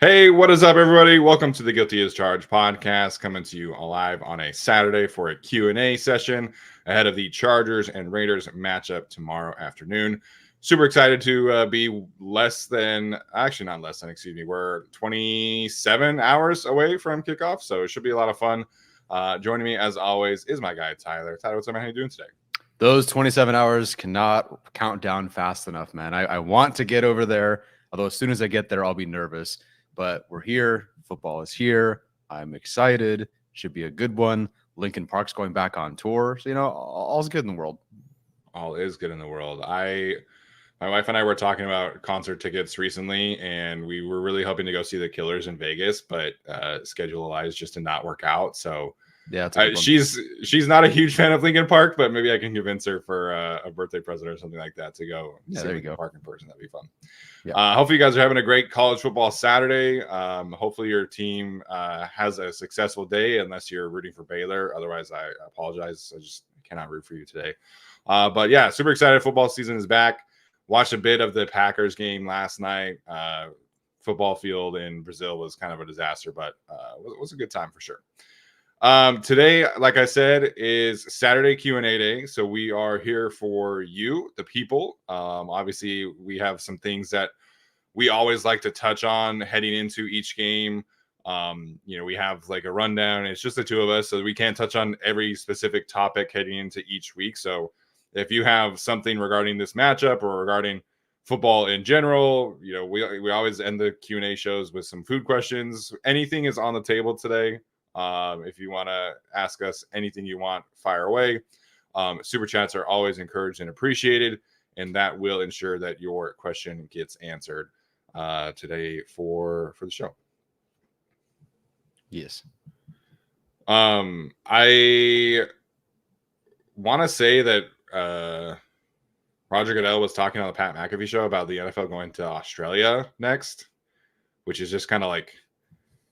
Hey, what is up, everybody? Welcome to the Guilty as Charged podcast, coming to you live on a Saturday for a Q&A session ahead of the Chargers and Raiders matchup tomorrow afternoon. Super excited to be not less than, excuse me, we're 27 hours away from kickoff, so it should be a lot of fun. Joining me, as always, is my guy, Tyler. Tyler, what's up, man? How you doing today? Those 27 hours cannot count down fast enough, man. I want to get over there, although as soon as I get there, I'll be nervous. But we're here. Football is here. I'm excited. Should be a good one. Lincoln Park's going back on tour. So, all's good in the world. All is good in the world. My wife and I were talking about concert tickets recently, and we were really hoping to go see the Killers in Vegas, but schedule-wise just did not work out. So yeah, she's not a huge fan of Lincoln Park, but maybe I can convince her for a birthday present or something like that to go see Lincoln Park in person. That'd be fun. Yeah. Hopefully you guys are having a great college football Saturday. Hopefully your team has a successful day, unless you're rooting for Baylor. Otherwise, I apologize. I just cannot root for you today. But yeah, super excited. Football season is back. Watched a bit of the Packers game last night. Football field in Brazil was kind of a disaster, but it was a good time for sure. Today, like I said, is Saturday Q&A day. So we are here for you, the people. Obviously, we have some things that we always like to touch on heading into each game. We have like a rundown. It's just the two of us, so we can't touch on every specific topic heading into each week. So if you have something regarding this matchup or regarding football in general, we always end the Q&A shows with some food questions. Anything is on the table today. If you want to ask us anything you want, fire away. Super chats are always encouraged and appreciated, and that will ensure that your question gets answered today for the show. Yes. I want to say that Roger Goodell was talking on the Pat McAfee show about the NFL going to Australia next, which is just kind of like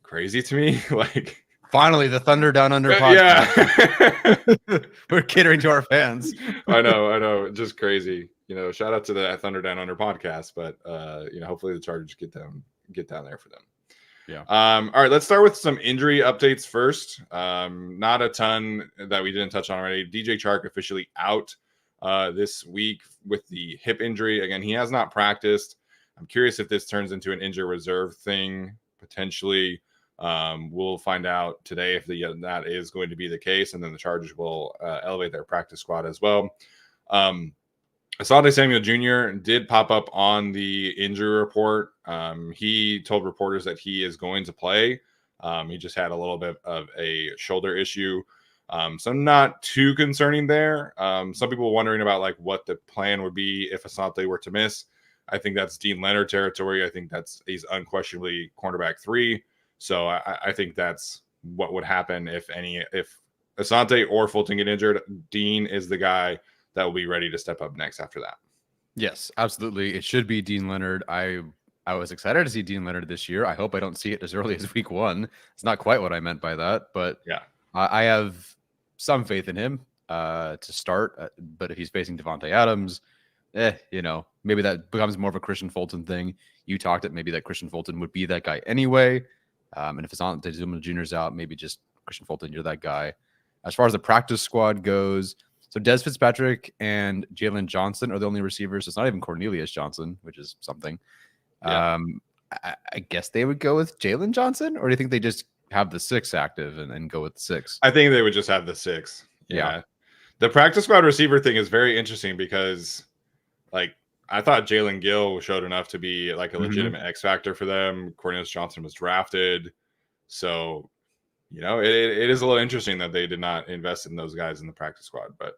crazy to me. Like, finally, the Thunder Down Under podcast. Yeah. We're catering to our fans. I know. Just crazy. Shout out to the Thunder Down Under podcast, but hopefully the Chargers get down there for them. Yeah. All right, let's start with some injury updates first. Not a ton that we didn't touch on already. DJ Chark officially out this week with the hip injury. Again, he has not practiced. I'm curious if this turns into an injury reserve thing, potentially. We'll find out today if that is going to be the case, and then the Chargers will elevate their practice squad as well. Asante Samuel Jr. did pop up on the injury report. He told reporters that he is going to play. He just had a little bit of a shoulder issue. So not too concerning there. Some people were wondering about like what the plan would be if Asante were to miss. I think that's Dean Leonard territory. I think he's unquestionably cornerback 3. So I think that's what would happen if Asante or Fulton get injured. Dean is the guy that will be ready to step up next after that. Yes, absolutely. It should be Dean Leonard. I was excited to see Dean Leonard this year. I hope I don't see it as early as week 1. It's not quite what I meant by that, but yeah, I have some faith in him to start. But if he's facing Devontae Adams, maybe that becomes more of a Christian Fulton thing. You talked that maybe that Christian Fulton would be that guy anyway. And if it's not Zuma Jr.'s out, maybe just Christian Fulton, you're that guy. As far as the practice squad goes, so Des Fitzpatrick and Jalen Johnson are the only receivers. It's not even Cornelius Johnson, which is something. Yeah. I guess they would go with Jalen Johnson, or do you think they just have the 6 active and go with the 6? I think they would just have the 6. Yeah. The practice squad receiver thing is very interesting because, like, I thought Jalen Gill showed enough to be like a legitimate X factor for them. Cornelius Johnson was drafted. So, it is a little interesting that they did not invest in those guys in the practice squad. But,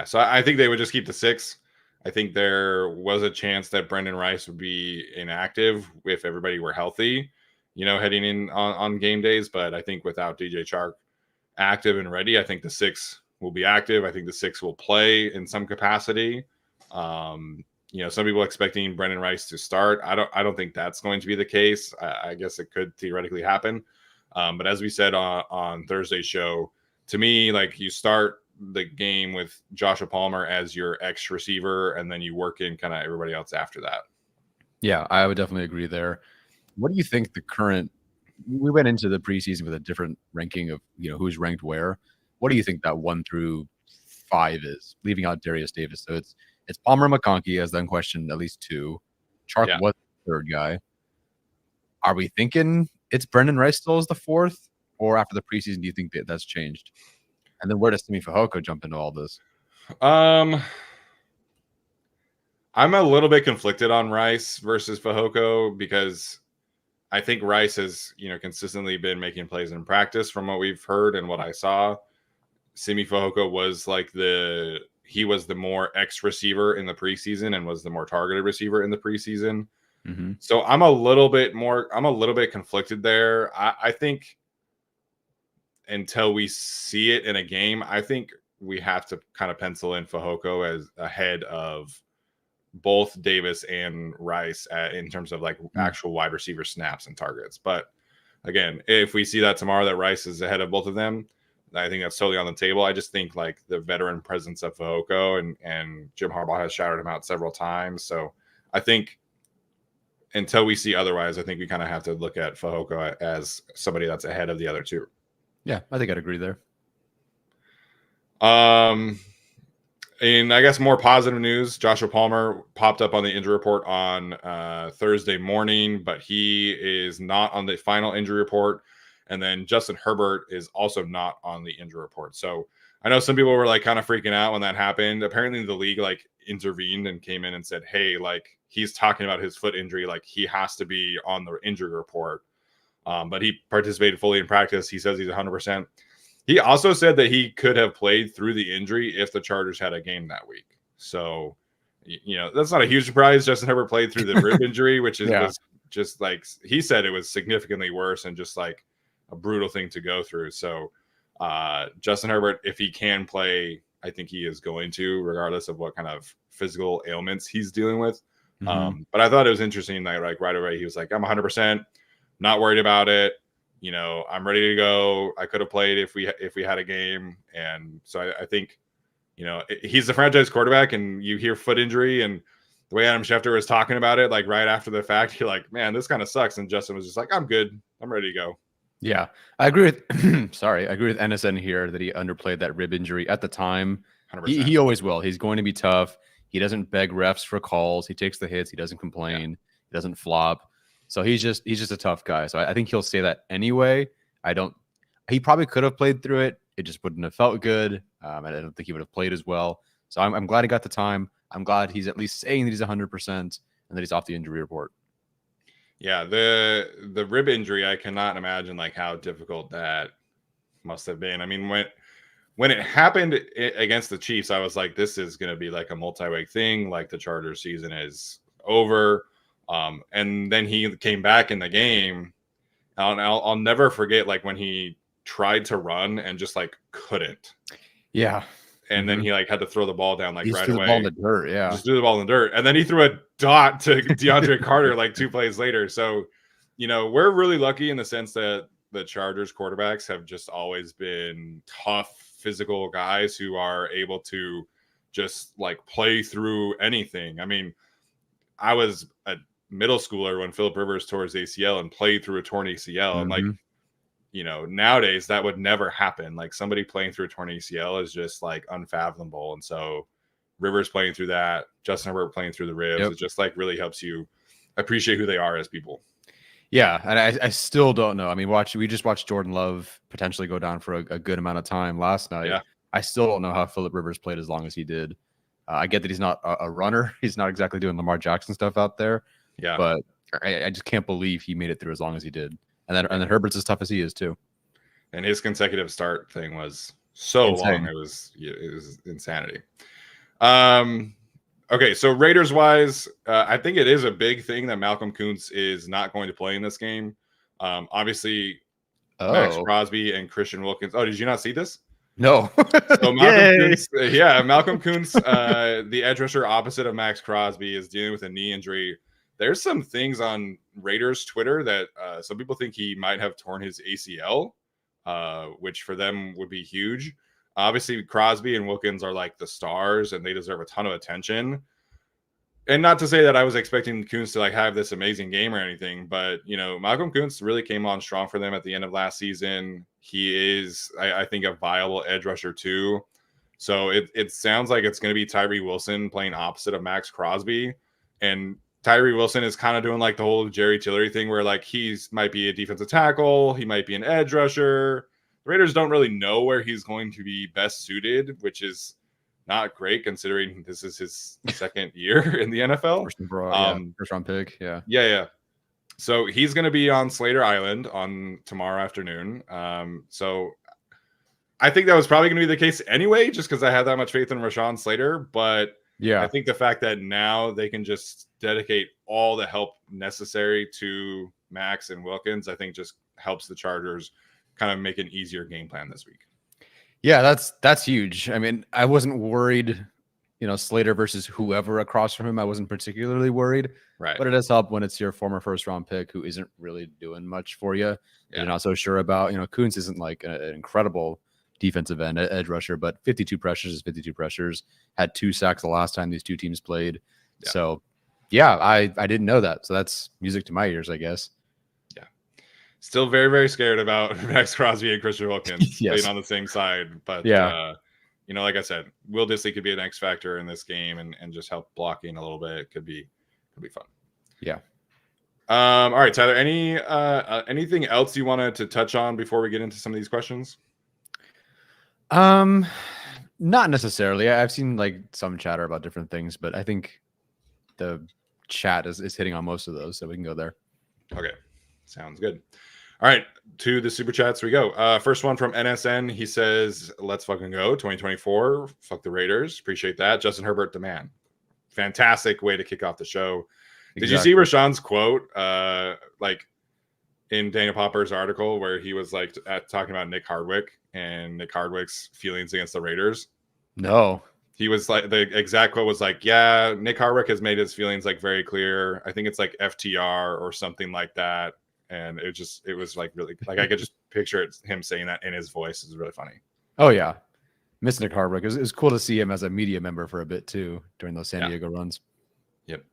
so I think they would just keep the 6. I think there was a chance that Brendan Rice would be inactive if everybody were healthy, heading in on game days. But I think without DJ Chark active and ready, I think the 6 will be active. I think the 6 will play in some capacity. Some people expecting Brendan Rice to start. I don't think that's going to be the case. I guess it could theoretically happen. But as we said on Thursday's show, to me, like, you start the game with Joshua Palmer as your X receiver, and then you work in kind of everybody else after that. Yeah, I would definitely agree there. What do you think the current? We went into the preseason with a different ranking of who's ranked where. What do you think that 1 through 5 is, leaving out Darius Davis? So it's Palmer McConkey as the unquestioned at least 2. Chark was the 3rd guy. Are we thinking it's Brendan Rice still as the 4th, or after the preseason do you think that's changed? And then where does Simi Fehoko jump into all this? I'm a little bit conflicted on Rice versus Fehoko because I think Rice has, consistently been making plays in practice from what we've heard and what I saw. Simi Fehoko was he was the more X receiver in the preseason and was the more targeted receiver in the preseason. Mm-hmm. So I'm a little bit conflicted there. I think until we see it in a game, I think we have to kind of pencil in Fehoko as ahead of both Davis and Rice in terms of actual wide receiver snaps and targets. But again, if we see that tomorrow that Rice is ahead of both of them, I think that's totally on the table. I just think the veteran presence of Fehoko and Jim Harbaugh has shouted him out several times. So I think until we see otherwise, I think we kind of have to look at Fehoko as somebody that's ahead of the other 2. Yeah, I think I'd agree there. And I guess more positive news, Joshua Palmer popped up on the injury report on Thursday morning, but he is not on the final injury report. And then Justin Herbert is also not on the injury report. So I know some people were kind of freaking out when that happened. Apparently the league intervened and came in and said, hey, he's talking about his foot injury. He has to be on the injury report. But he participated fully in practice. He says he's 100%. He also said that he could have played through the injury if the Chargers had a game that week. So, that's not a huge surprise. Justin Herbert played through the rib injury, which was just he said it was significantly worse and just a brutal thing to go through. So, Justin Herbert, if he can play, I think he is going to, regardless of what kind of physical ailments he's dealing with. Mm-hmm. But I thought it was interesting that right away he was like, I'm 100%, not worried about it. I'm ready to go. I could have played if we had a game. And so I think, he's the franchise quarterback, and you hear foot injury, and the way Adam Schefter was talking about it, right after the fact, you're like, man, this kind of sucks. And Justin was just like, I'm good. I'm ready to go. Yeah, I agree with, I agree with NSN here that he underplayed that rib injury at the time. He always will. He's going to be tough. He doesn't beg refs for calls. He takes the hits. He doesn't complain. Yeah. He doesn't flop. So he's just a tough guy. So I think he'll say that anyway. He probably could have played through it. It just wouldn't have felt good. I don't think he would have played as well. So I'm glad he got the time. I'm glad he's at least saying that he's 100% and that he's off the injury report. Yeah, the rib injury, I cannot imagine how difficult that must have been. I mean, when it happened against the Chiefs, I was like, this is going to be a multi-week thing. The Chargers season is over. And then he came back in the game. I'll never forget when he tried to run and just couldn't. Yeah. And then he had to throw the ball down right away. The ball in the dirt, yeah. Just threw the ball in the dirt. And then he threw a dot to DeAndre Carter 2 plays later. So, we're really lucky in the sense that the Chargers quarterbacks have just always been tough, physical guys who are able to just play through anything. I mean, I was a middle schooler when Philip Rivers tore his ACL and played through a torn ACL. Mm-hmm. And nowadays that would never happen. Somebody playing through a torn ACL is just unfathomable. And so Rivers playing through that, Justin Herbert playing through the ribs, it just really helps you appreciate who they are as people. Yeah, and I still don't know. I mean, we just watched Jordan Love potentially go down for a good amount of time last night. Yeah. I still don't know how Philip Rivers played as long as he did. I get that he's not a runner. He's not exactly doing Lamar Jackson stuff out there. Yeah, but I just can't believe he made it through as long as he did. And then Herbert's as tough as he is too. And his consecutive start thing was so long. It was insanity. Okay, so Raiders wise, I think it is a big thing that Malcolm Kuntz is not going to play in this game. Obviously, Max Crosby and Christian Wilkins. Oh, did you not see this? No. So Malcolm Kuntz, the edge rusher opposite of Max Crosby, is dealing with a knee injury. There's some things on Raiders Twitter that some people think he might have torn his ACL, which for them would be huge. Obviously, Crosby and Wilkins are the stars, and they deserve a ton of attention. And not to say that I was expecting Kuntz to like have this amazing game or anything, but Malcolm Kuntz really came on strong for them at the end of last season. He is, I think, a viable edge rusher too. So it sounds like it's going to be Tyree Wilson playing opposite of Max Crosby, and Tyree Wilson is kind of doing like the whole Jerry Tillery thing, where like might be a defensive tackle, he might be an edge rusher. The Raiders don't really know where he's going to be best suited, which is not great considering this is his second year in the NFL. First round pick. Yeah. So he's going to be on Slater Island on tomorrow afternoon. So I think that was probably going to be the case anyway, just because I had that much faith in Rashawn Slater. But I think the fact that now they can just dedicate all the help necessary to Max and Wilkins, I think just helps the Chargers kind of make an easier game plan this week. Yeah, that's huge. I mean, I wasn't worried, Slater versus whoever across from him. I wasn't particularly worried. Right. But it does help when it's your former first round pick who isn't really doing much for you. You're not so sure about, Kuntz isn't like an incredible defensive end edge rusher, but 52 pressures is 52 pressures. Had 2 sacks the last time these two teams played. Yeah. So, I didn't know that. So that's music to my ears, I guess. Still very, very scared about Max Crosby and Christian Wilkins playing on the same side. But, like I said, Will Dissly could be an X factor in this game and just help blocking a little bit. Could be fun. Yeah. All right, Tyler, anything else you wanted to touch on before we get into some of these questions? Not necessarily. I've seen like some chatter about different things, but I think the chat is hitting on most of those, so we can go there. Okay. Sounds good. All right, to the super chats we go. First one from NSN. He says, "Let's fucking go 2024. Fuck the Raiders." Appreciate that. Justin Herbert, the man. Fantastic way to kick off the show. Exactly. Did you see Rashawn's quote? Like in Dana Popper's article, where he was like talking about Nick Hardwick and Nick Hardwick's feelings against the Raiders. No, he was like, the exact quote was like, "Yeah, Nick Hardwick has made his feelings like very clear. I think it's like FTR or something like that." And it was like really like I could just picture him saying that in his voice. It's really funny. Oh yeah, Miss Nick Hardwick. It was cool to see him as a media member for a bit too during those San Diego runs. Yep.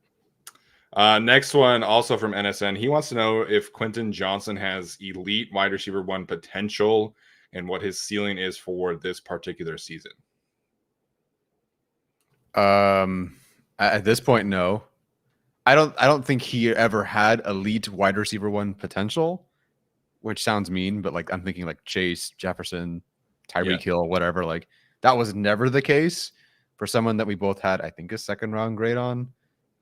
Next one, also from NSN. He wants to know if Quentin Johnson has elite wide receiver 1 potential and what his ceiling is for this particular season. At this point, no. I don't think he ever had elite wide receiver 1 potential, which sounds mean, but like I'm thinking like Chase, Jefferson, Tyreek Hill, whatever. Like that was never the case for someone that we both had, I think, a second round grade on.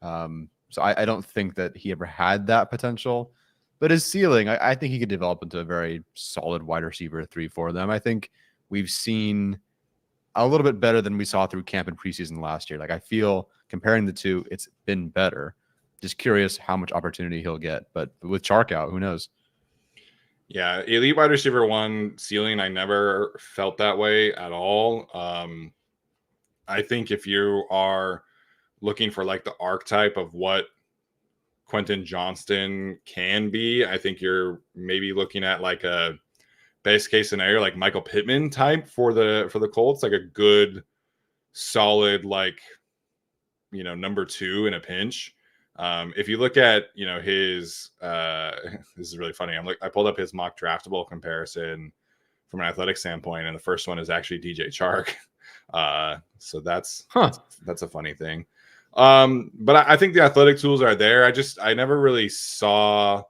So I don't think that he ever had that potential, but his ceiling, I think he could develop into a very solid wide receiver 3 for them. I think we've seen a little bit better than we saw through camp and preseason last year. Like I feel comparing the two, it's been better. Just curious how much opportunity he'll get, but with Chark out, who knows? Yeah, elite wide receiver 1 ceiling, I never felt that way at all. I think if you are looking for like the archetype of what Quentin Johnston can be, I think you're maybe looking at like a best case scenario, like Michael Pittman type for the Colts, like a good, solid, like, number 2 in a pinch. If you look at, his, this is really funny. I pulled up his mock draftable comparison from an athletic standpoint, and the first one is actually DJ Chark. So that's a funny thing. But I think the athletic tools are there. I never really saw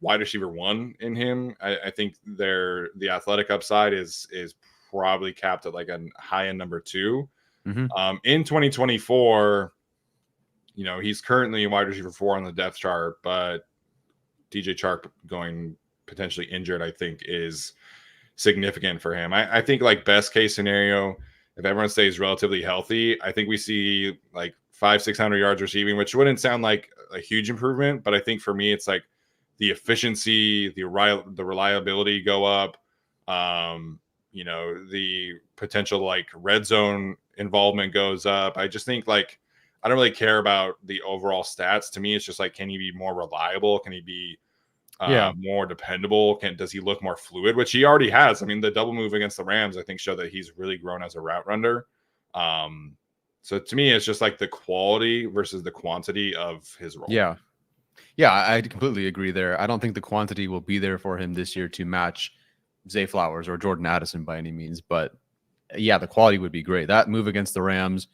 wide receiver 1 in him. I think the athletic upside is probably capped at like a high end number 2. Mm-hmm. In 2024, he's currently wide receiver 4 on the depth chart, but DJ Chark going potentially injured, I think, is significant for him. I think like best case scenario, if everyone stays relatively healthy, I think we see like 500-600 yards receiving, which wouldn't sound like a huge improvement, but I think for me, it's like the efficiency, the reliability go up. The potential like red zone involvement goes up. I just think like, I don't really care about the overall stats. To me, it's just like, can he be more reliable? Can he be more dependable? Does he look more fluid, which he already has? I mean, the double move against the Rams, I think, showed that he's really grown as a route runner. So to me, it's just like the quality versus the quantity of his role. Yeah. Yeah, I completely agree there. I don't think the quantity will be there for him this year to match Zay Flowers or Jordan Addison by any means. But yeah, the quality would be great. That move against the Rams,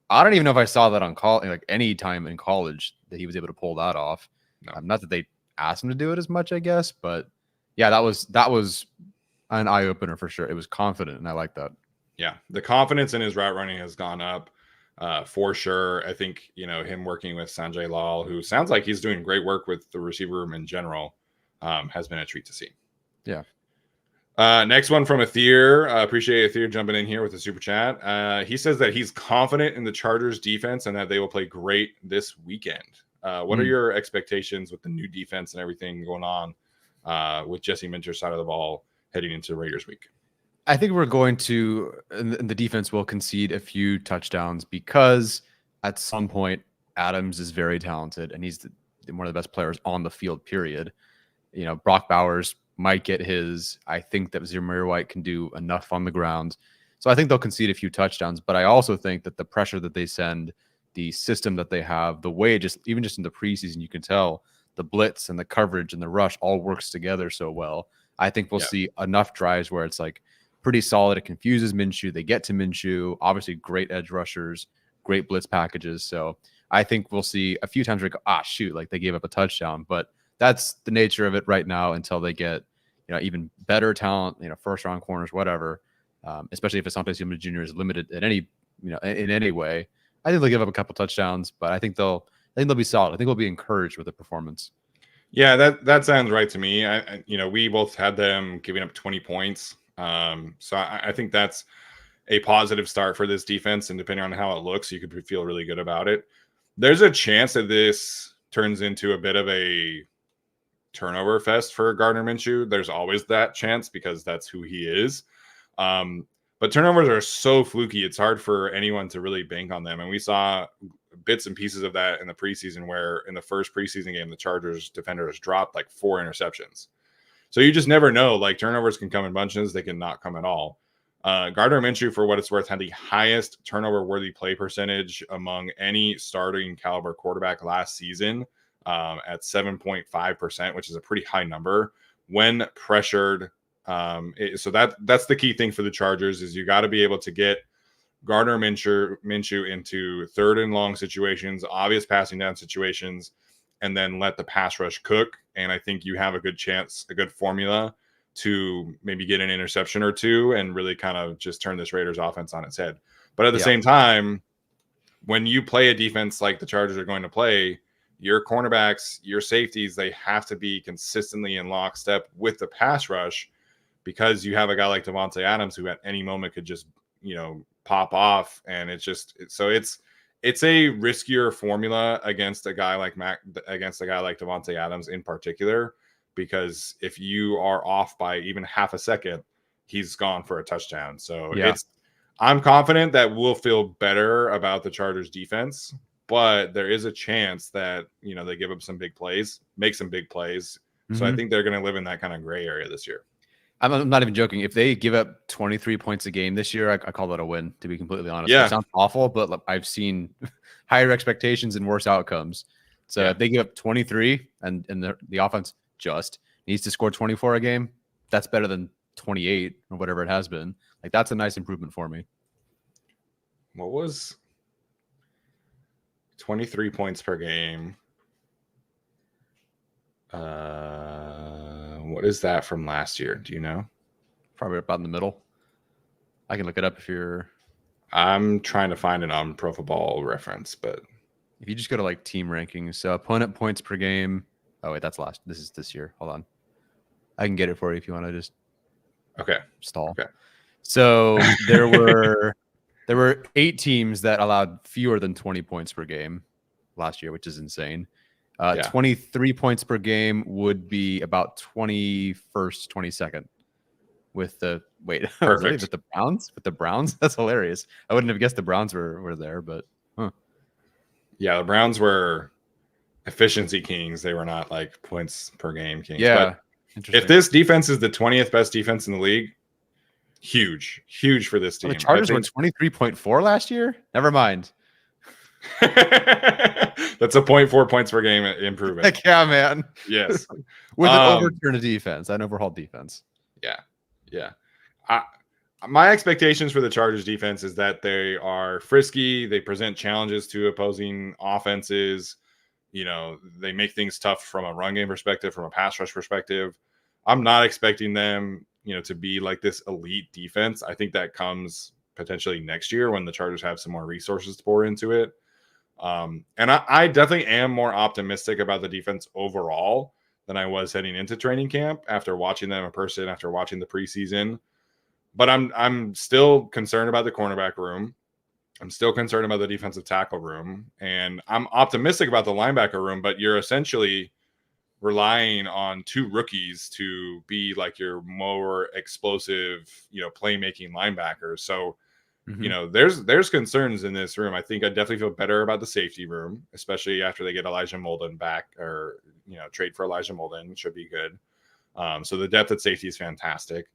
I don't even know if I saw that on like any time in college that he was able to pull that off. No. Not that they asked him to do it as much, I guess, but yeah, that was an eye opener for sure. It was confident, and I like that. Yeah, the confidence in his route running has gone up for sure. I think him working with Sanjay Lal, who sounds like he's doing great work with the receiver room in general, has been a treat to see. Yeah. Next one from Athir. Appreciate Athir jumping in here with the super chat. He says that he's confident in the Chargers defense and that they will play great this weekend. What are your expectations with the new defense and everything going on with Jesse Minter's side of the ball heading into Raiders week? I think we're going to, and the defense will concede a few touchdowns because at some point Adams is very talented and he's one of the best players on the field, period. Brock Bowers might get his. I think that Zamir White can do enough on the ground. So I think they'll concede a few touchdowns, but I also think that the pressure that they send, the system that they have, the way even just in the preseason, you can tell the blitz and the coverage and the rush all works together so well. I think we'll see enough drives where it's like pretty solid. It confuses Minshew. They get to Minshew. Obviously, great edge rushers, great blitz packages. So I think we'll see a few times where shoot, like they gave up a touchdown. But that's the nature of it right now until they get even better talent, first round corners, whatever. Especially if Asante Samuel Jr. is limited in any way. I think they'll give up a couple touchdowns, but I think they'll be solid. I think we'll be encouraged with the performance. Yeah, that sounds right to me. We both had them giving up 20 points. So I think that's a positive start for this defense, and depending on how it looks, you could feel really good about it. There's a chance that this turns into a bit of a turnover fest for Gardner Minshew. There's always that chance because that's who he is. But turnovers are so fluky, it's hard for anyone to really bank on them. And we saw bits and pieces of that in the preseason, where in the first preseason game, the Chargers defenders dropped like 4 interceptions. So you just never know. Like, turnovers can come in bunches. They can not come at all. Gardner Minshew, for what it's worth, had the highest turnover-worthy play percentage among any starting caliber quarterback last season at 7.5%, which is a pretty high number when pressured. So that's the key thing for the Chargers is you got to be able to get Gardner Minshew into third and long situations, obvious passing down situations, and then let the pass rush cook. And I think you have a good chance, a good formula to maybe get an interception or two and really kind of just turn this Raiders offense on its head. But at the same time, when you play a defense like the Chargers are going to play, your cornerbacks, your safeties, they have to be consistently in lockstep with the pass rush, because you have a guy like Davante Adams who at any moment could just, pop off. And it's a riskier formula against a guy like Davante Adams in particular, because if you are off by even half a second, he's gone for a touchdown. So I'm confident that we'll feel better about the Chargers defense, but there is a chance that, they give up some big plays, make some big plays. Mm-hmm. So I think they're going to live in that kind of gray area this year. I'm not even joking. If they give up 23 points a game this year, I call that a win, to be completely honest. Yeah. It sounds awful, but I've seen higher expectations and worse outcomes. So if they give up 23 and the offense just needs to score 24 a game, that's better than 28 or whatever it has been. Like, that's a nice improvement for me. What was 23 points per game? What is that from last year? Do you know? Probably about in the middle. I can look it up if you're. I'm trying to find it on Pro Football Reference, but if you just go to team rankings, so opponent points per game. Oh wait, that's last. This is this year. Hold on, I can get it for you if you want to just. Okay. Stall. Okay. So there were 8 teams that allowed fewer than 20 points per game last year, which is insane. 23 points per game would be about 21st, 22nd with the really? With the Browns? With the Browns? That's hilarious. I wouldn't have guessed the Browns were there, but yeah, the Browns were efficiency kings. They were not points per game kings. Yeah. But if this defense is the 20th best defense in the league, huge for this team. The Chargers were 23.4 last year. Never mind. That's a 0.4 points per game improvement. Heck yeah, man. Yes. With an overturned defense, an overhauled defense. Yeah. My expectations for the Chargers defense is that they are frisky. They present challenges to opposing offenses. You know, they make things tough from a run game perspective, from a pass rush perspective. I'm not expecting them, you know, to be like this elite defense. I think that comes potentially next year when the Chargers have some more resources to pour into it. And I definitely am more optimistic about the defense overall than I was heading into training camp after watching them in person, after watching the preseason. But I'm still concerned about the cornerback room. I'm still concerned about the defensive tackle room. And I'm optimistic about the linebacker room, but you're essentially relying on two rookies to be like your more explosive, you know, playmaking linebackers. So, you know, there's concerns in this room. I think I definitely feel better about the safety room, especially after they get Elijah Molden back, or, you know, trade for Elijah Molden should be good. So the depth at safety is fantastic.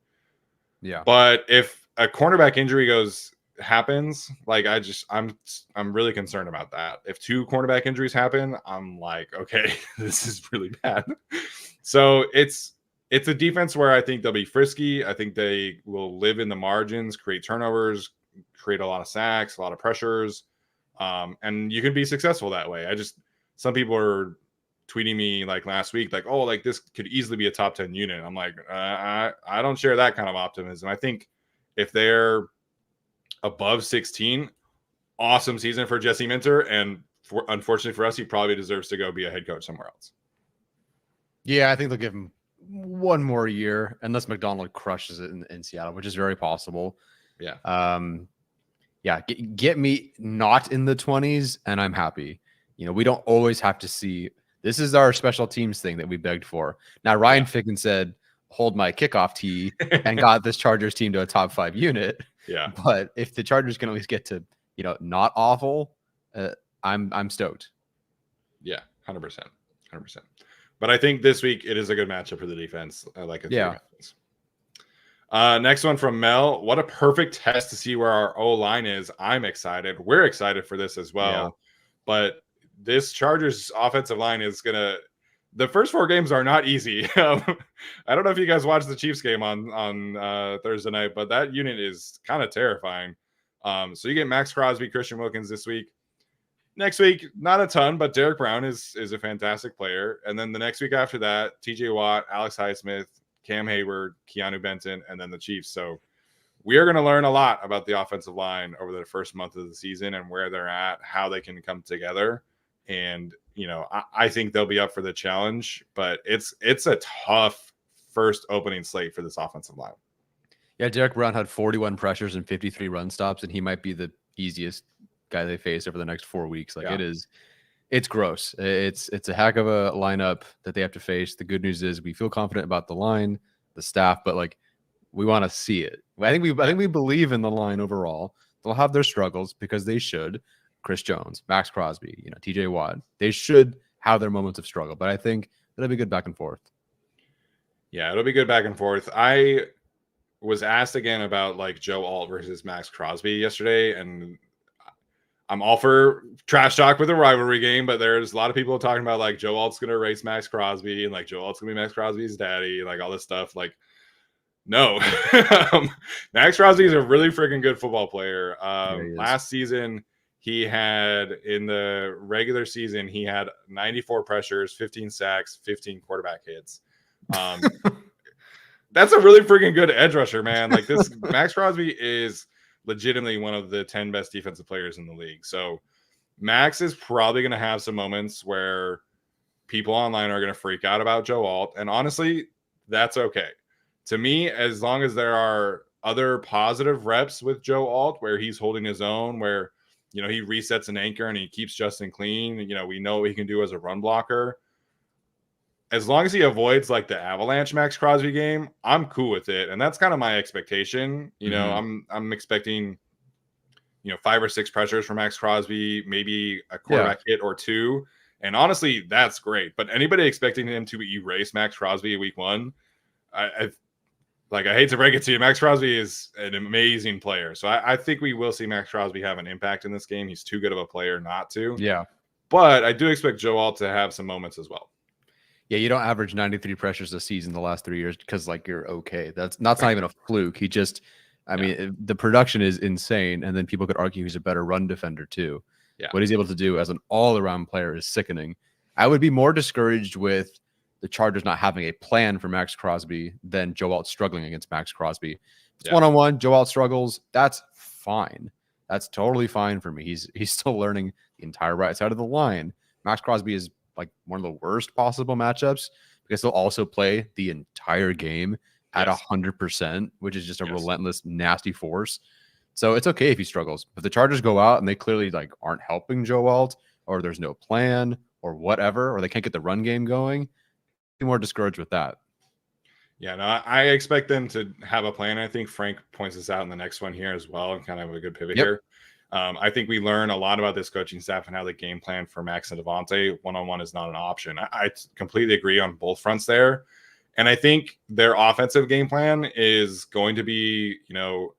Yeah. But if a cornerback injury happens, like I'm really concerned about that. If two cornerback injuries happen, I'm like, okay, this is really bad. So it's a defense where I think they'll be frisky. I think they will live in the margins, create turnovers, create a lot of sacks, a lot of pressures. And you can be successful that way. Some people are tweeting me like last week, like, oh, like this could easily be a top 10 unit. I'm like, I don't share that kind of optimism. I think if they're above 16, awesome season for Jesse Minter. And unfortunately for us, he probably deserves to go be a head coach somewhere else. Yeah, I think they'll give him one more year unless McDonald crushes it in Seattle, which is very possible. Yeah. Get me not in the 20s and I'm happy. You know, we don't always have to see. This is our special teams thing that we begged for. Now, Ryan Ficken said, hold my kickoff tee and got this Chargers team to a top 5 unit. Yeah. But if the Chargers can at least get to, you know, not awful, I'm stoked. Yeah, 100%. But I think this week it is a good matchup for the defense. I like it. Yeah. Next one from Mel. What a perfect test to see where our O-line is. I'm excited. We're excited for this as well. Yeah. But this Chargers offensive line is the first 4 games are not easy. I don't know if you guys watched the Chiefs game on Thursday night, but that unit is kind of terrifying. So you get Max Crosby, Christian Wilkins this week. Next week, not a ton, but Derek Brown is a fantastic player. And then the next week after that, TJ Watt, Alex Highsmith, Cam Hayward, Keanu Benton, and then the Chiefs. So we are going to learn a lot about the offensive line over the first month of the season and where they're at, how they can come together. And, you know, I think they'll be up for the challenge, but it's a tough first opening slate for this offensive line. Yeah, Derek Brown had 41 pressures and 53 run stops, and he might be the easiest guy they face over the next 4 weeks. Like it's gross. It's a heck of a lineup that they have to face. The good news is we feel confident about the line, the staff, but like we want to see it. I think we believe in the line overall. They'll have their struggles because they should. Chris Jones, Max Crosby, you know, TJ Watt, they should have their moments of struggle, but I think it'll be good back and forth. Yeah, it'll be good back and forth. I was asked again about like Joe Alt versus Max Crosby yesterday, and I'm all for trash talk with a rivalry game, but there's a lot of people talking about like Joe Alt's going to erase Max Crosby and like Joe Alt's going to be Max Crosby's daddy, like all this stuff. Like, no, Max Crosby is a really freaking good football player. Last season, he had in the regular season, he had 94 pressures, 15 sacks, 15 quarterback hits. That's a really freaking good edge rusher, man. Like this, Max Crosby is legitimately one of the 10 best defensive players in the league. So Max is probably going to have some moments where people online are going to freak out about Joe Alt. And honestly, that's okay. To me, as long as there are other positive reps with Joe Alt where he's holding his own, where, you know, he resets an anchor and he keeps Justin clean. You know, we know what he can do as a run blocker. As long as he avoids like the Avalanche Max Crosby game, I'm cool with it. And that's kind of my expectation. You know, I'm expecting, you know, 5 or 6 pressures from Max Crosby, maybe a quarterback hit or 2. And honestly, that's great. But anybody expecting him to erase Max Crosby week 1, like, I hate to break it to you, Max Crosby is an amazing player. So I think we will see Max Crosby have an impact in this game. He's too good of a player not to. Yeah. But I do expect Joe Alt to have some moments as well. Yeah, you don't average 93 pressures a season the last 3 years because, like, you're okay. That's not even a fluke. He just, I mean, the production is insane. And then people could argue he's a better run defender too. Yeah. What he's able to do as an all-around player is sickening. I would be more discouraged with the Chargers not having a plan for Max Crosby than Joe Alt struggling against Max Crosby. It's one-on-one. Joe Alt struggles. That's fine. That's totally fine for me. He's still learning the entire right side of the line. Max Crosby is like one of the worst possible matchups because they'll also play the entire game at 100%, which is just a relentless, nasty force. So it's okay if he struggles. But the Chargers go out and they clearly like aren't helping Joe Alt, or there's no plan or whatever, or they can't get the run game going. Be more discouraged with that. Yeah, no, I expect them to have a plan. I think Frank points this out in the next one here as well, and kind of a good pivot here. I think we learn a lot about this coaching staff and how the game plan for Max and Davante one-on-one is not an option. I completely agree on both fronts there. And I think their offensive game plan is going to be, you know,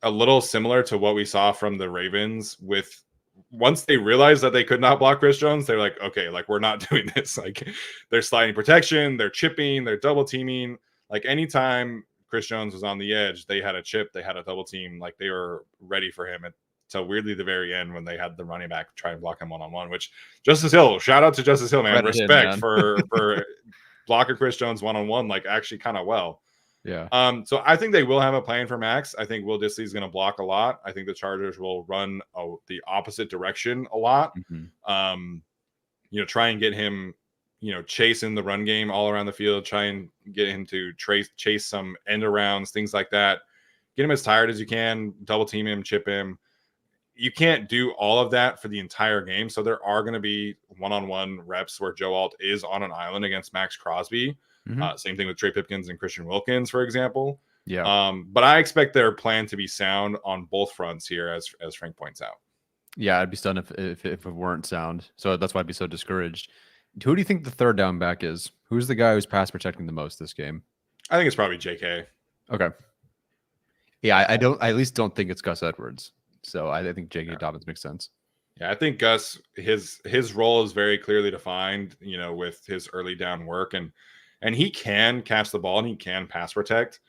a little similar to what we saw from the Ravens with once they realized that they could not block Chris Jones, they're like, okay, like we're not doing this. Like they're sliding protection, they're chipping, they're double teaming. Like anytime Chris Jones was on the edge, they had a chip, they had a double team, like they were ready for him. So weirdly, the very end when they had the running back try and block him one-on-one, which Justice Hill, shout out to Justice Hill, man. Respect for blocking Chris Jones one-on-one, like actually kind of well. Yeah. So I think they will have a plan for Max. I think Will Dissly is going to block a lot. I think the Chargers will run the opposite direction a lot. You know, try and get him, you know, chasing the run game all around the field, try and get him to chase some end arounds, things like that. Get him as tired as you can, double team him, chip him. You can't do all of that for the entire game. So there are going to be one-on-one reps where Joe Alt is on an island against Max Crosby. Same thing with Trey Pipkins and Christian Wilkins, for example. Yeah. But I expect their plan to be sound on both fronts here, as Frank points out. Yeah, I'd be stunned if it weren't sound. So that's why I'd be so discouraged. Who do you think the third down back is? Who's the guy who's pass protecting the most this game? I think it's probably JK. Okay. Yeah, I at least don't think it's Gus Edwards. So I think J.K. Dobbins makes sense. Yeah, I think Gus, his role is very clearly defined, you know, with his early down work, and he can catch the ball and he can pass protect,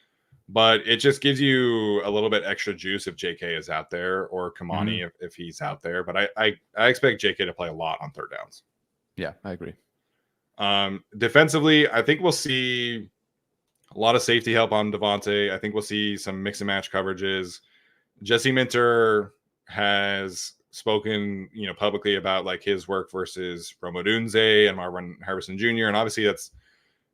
but it just gives you a little bit extra juice if JK is out there, or Kamani if he's out there. But I expect JK to play a lot on third downs. Yeah, I agree. Defensively, I think we'll see a lot of safety help on Davante. I think we'll see some mix and match coverages. Jesse Minter has spoken, you know, publicly about like his work versus Rome Odunze and Marvin Harrison Jr. And obviously that's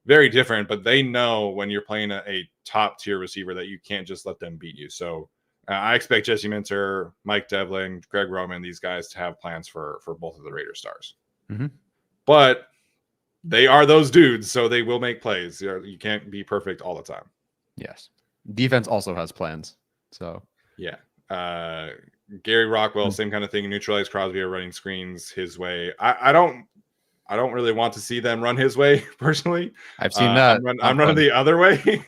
very different, but they know when you're playing a top tier receiver that you can't just let them beat you. So I expect Jesse Minter, Mike Devlin, Greg Roman, these guys to have plans for both of the Raider stars. But they are those dudes, so they will make plays. You can't be perfect all the time. Yes. Defense also has plans. So yeah. Gary Rockwell, same kind of thing. Neutralize Crosby or running screens his way. I don't really want to see them run his way personally. I've seen that. I'm running the other way.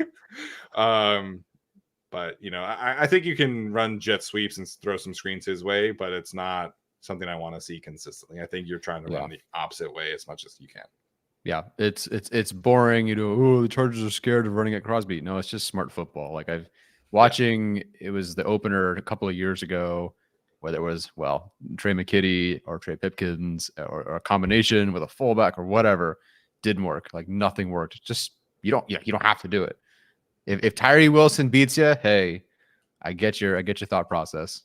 But you know, I think you can run jet sweeps and throw some screens his way, but it's not something I want to see consistently. I think you're trying to run the opposite way as much as you can. Yeah, it's boring. You know, oh, the Chargers are scared of running at Crosby. No, it's just smart football. Like I've watching, it was the opener a couple of years ago, whether it was Trey McKitty or Trey Pipkins or a combination with a fullback or whatever, didn't work. Like nothing worked. Just you don't have to do it. If Tyree Wilson beats you, hey, I get your thought process.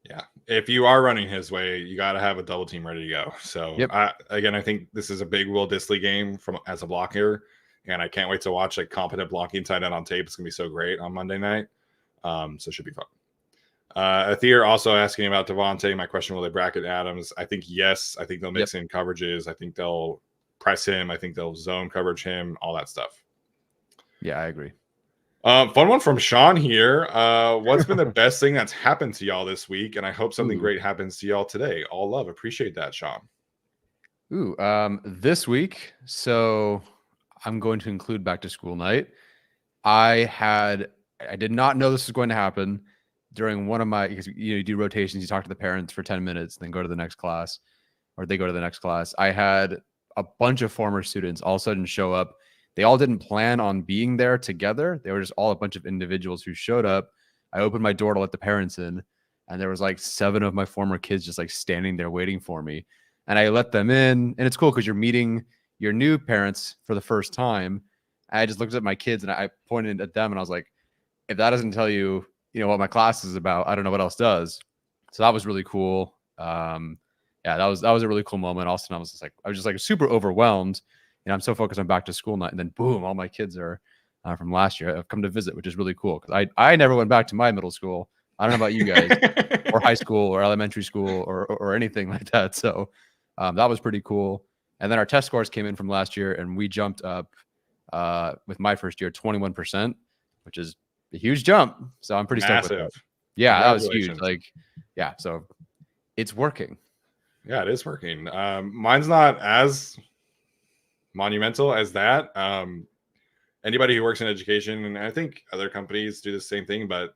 Yeah, if you are running his way, you got to have a double team ready to go. So I think this is a big Will Dissly game as a blocker, and I can't wait to watch like competent blocking tight end on tape. It's gonna be so great on Monday night. So it should be fun. Athir also asking about Davante. My question: will they bracket Adams? I think yes. I think they'll mix in coverages. I think they'll press him. I think they'll zone coverage him. All that stuff. Yeah, I agree. Fun one from Sean here. What's been the best thing that's happened to y'all this week? And I hope something great happens to y'all today. All love. Appreciate that, Sean. This week. So I'm going to include back to school night. I did not know this was going to happen during one of my, because you do rotations, you talk to the parents for 10 minutes, then go to the next class, or they go to the next class. I had a bunch of former students all of a sudden show up. They all didn't plan on being there together. They were just all a bunch of individuals who showed up. I opened my door to let the parents in, and there was like 7 of my former kids just like standing there waiting for me. And I let them in, and it's cool because you're meeting your new parents for the first time. I just looked at my kids and I pointed at them and I was like, if that doesn't tell you, what my class is about, I don't know what else does. So that was really cool. Yeah, that was a really cool moment. Also, I was just like super overwhelmed. I'm so focused on back to school night, and then boom, all my kids are from last year have come to visit, which is really cool because I never went back to my middle school. I don't know about you guys, or high school, or elementary school, or anything like that. So that was pretty cool. And then our test scores came in from last year, and we jumped up with my first year 21%, which is a huge jump. So I'm pretty stoked with that. Yeah, that was huge. Yeah, so it's working. Yeah, it is working. Mine's not as monumental as that. Anybody who works in education, and I think other companies do the same thing, but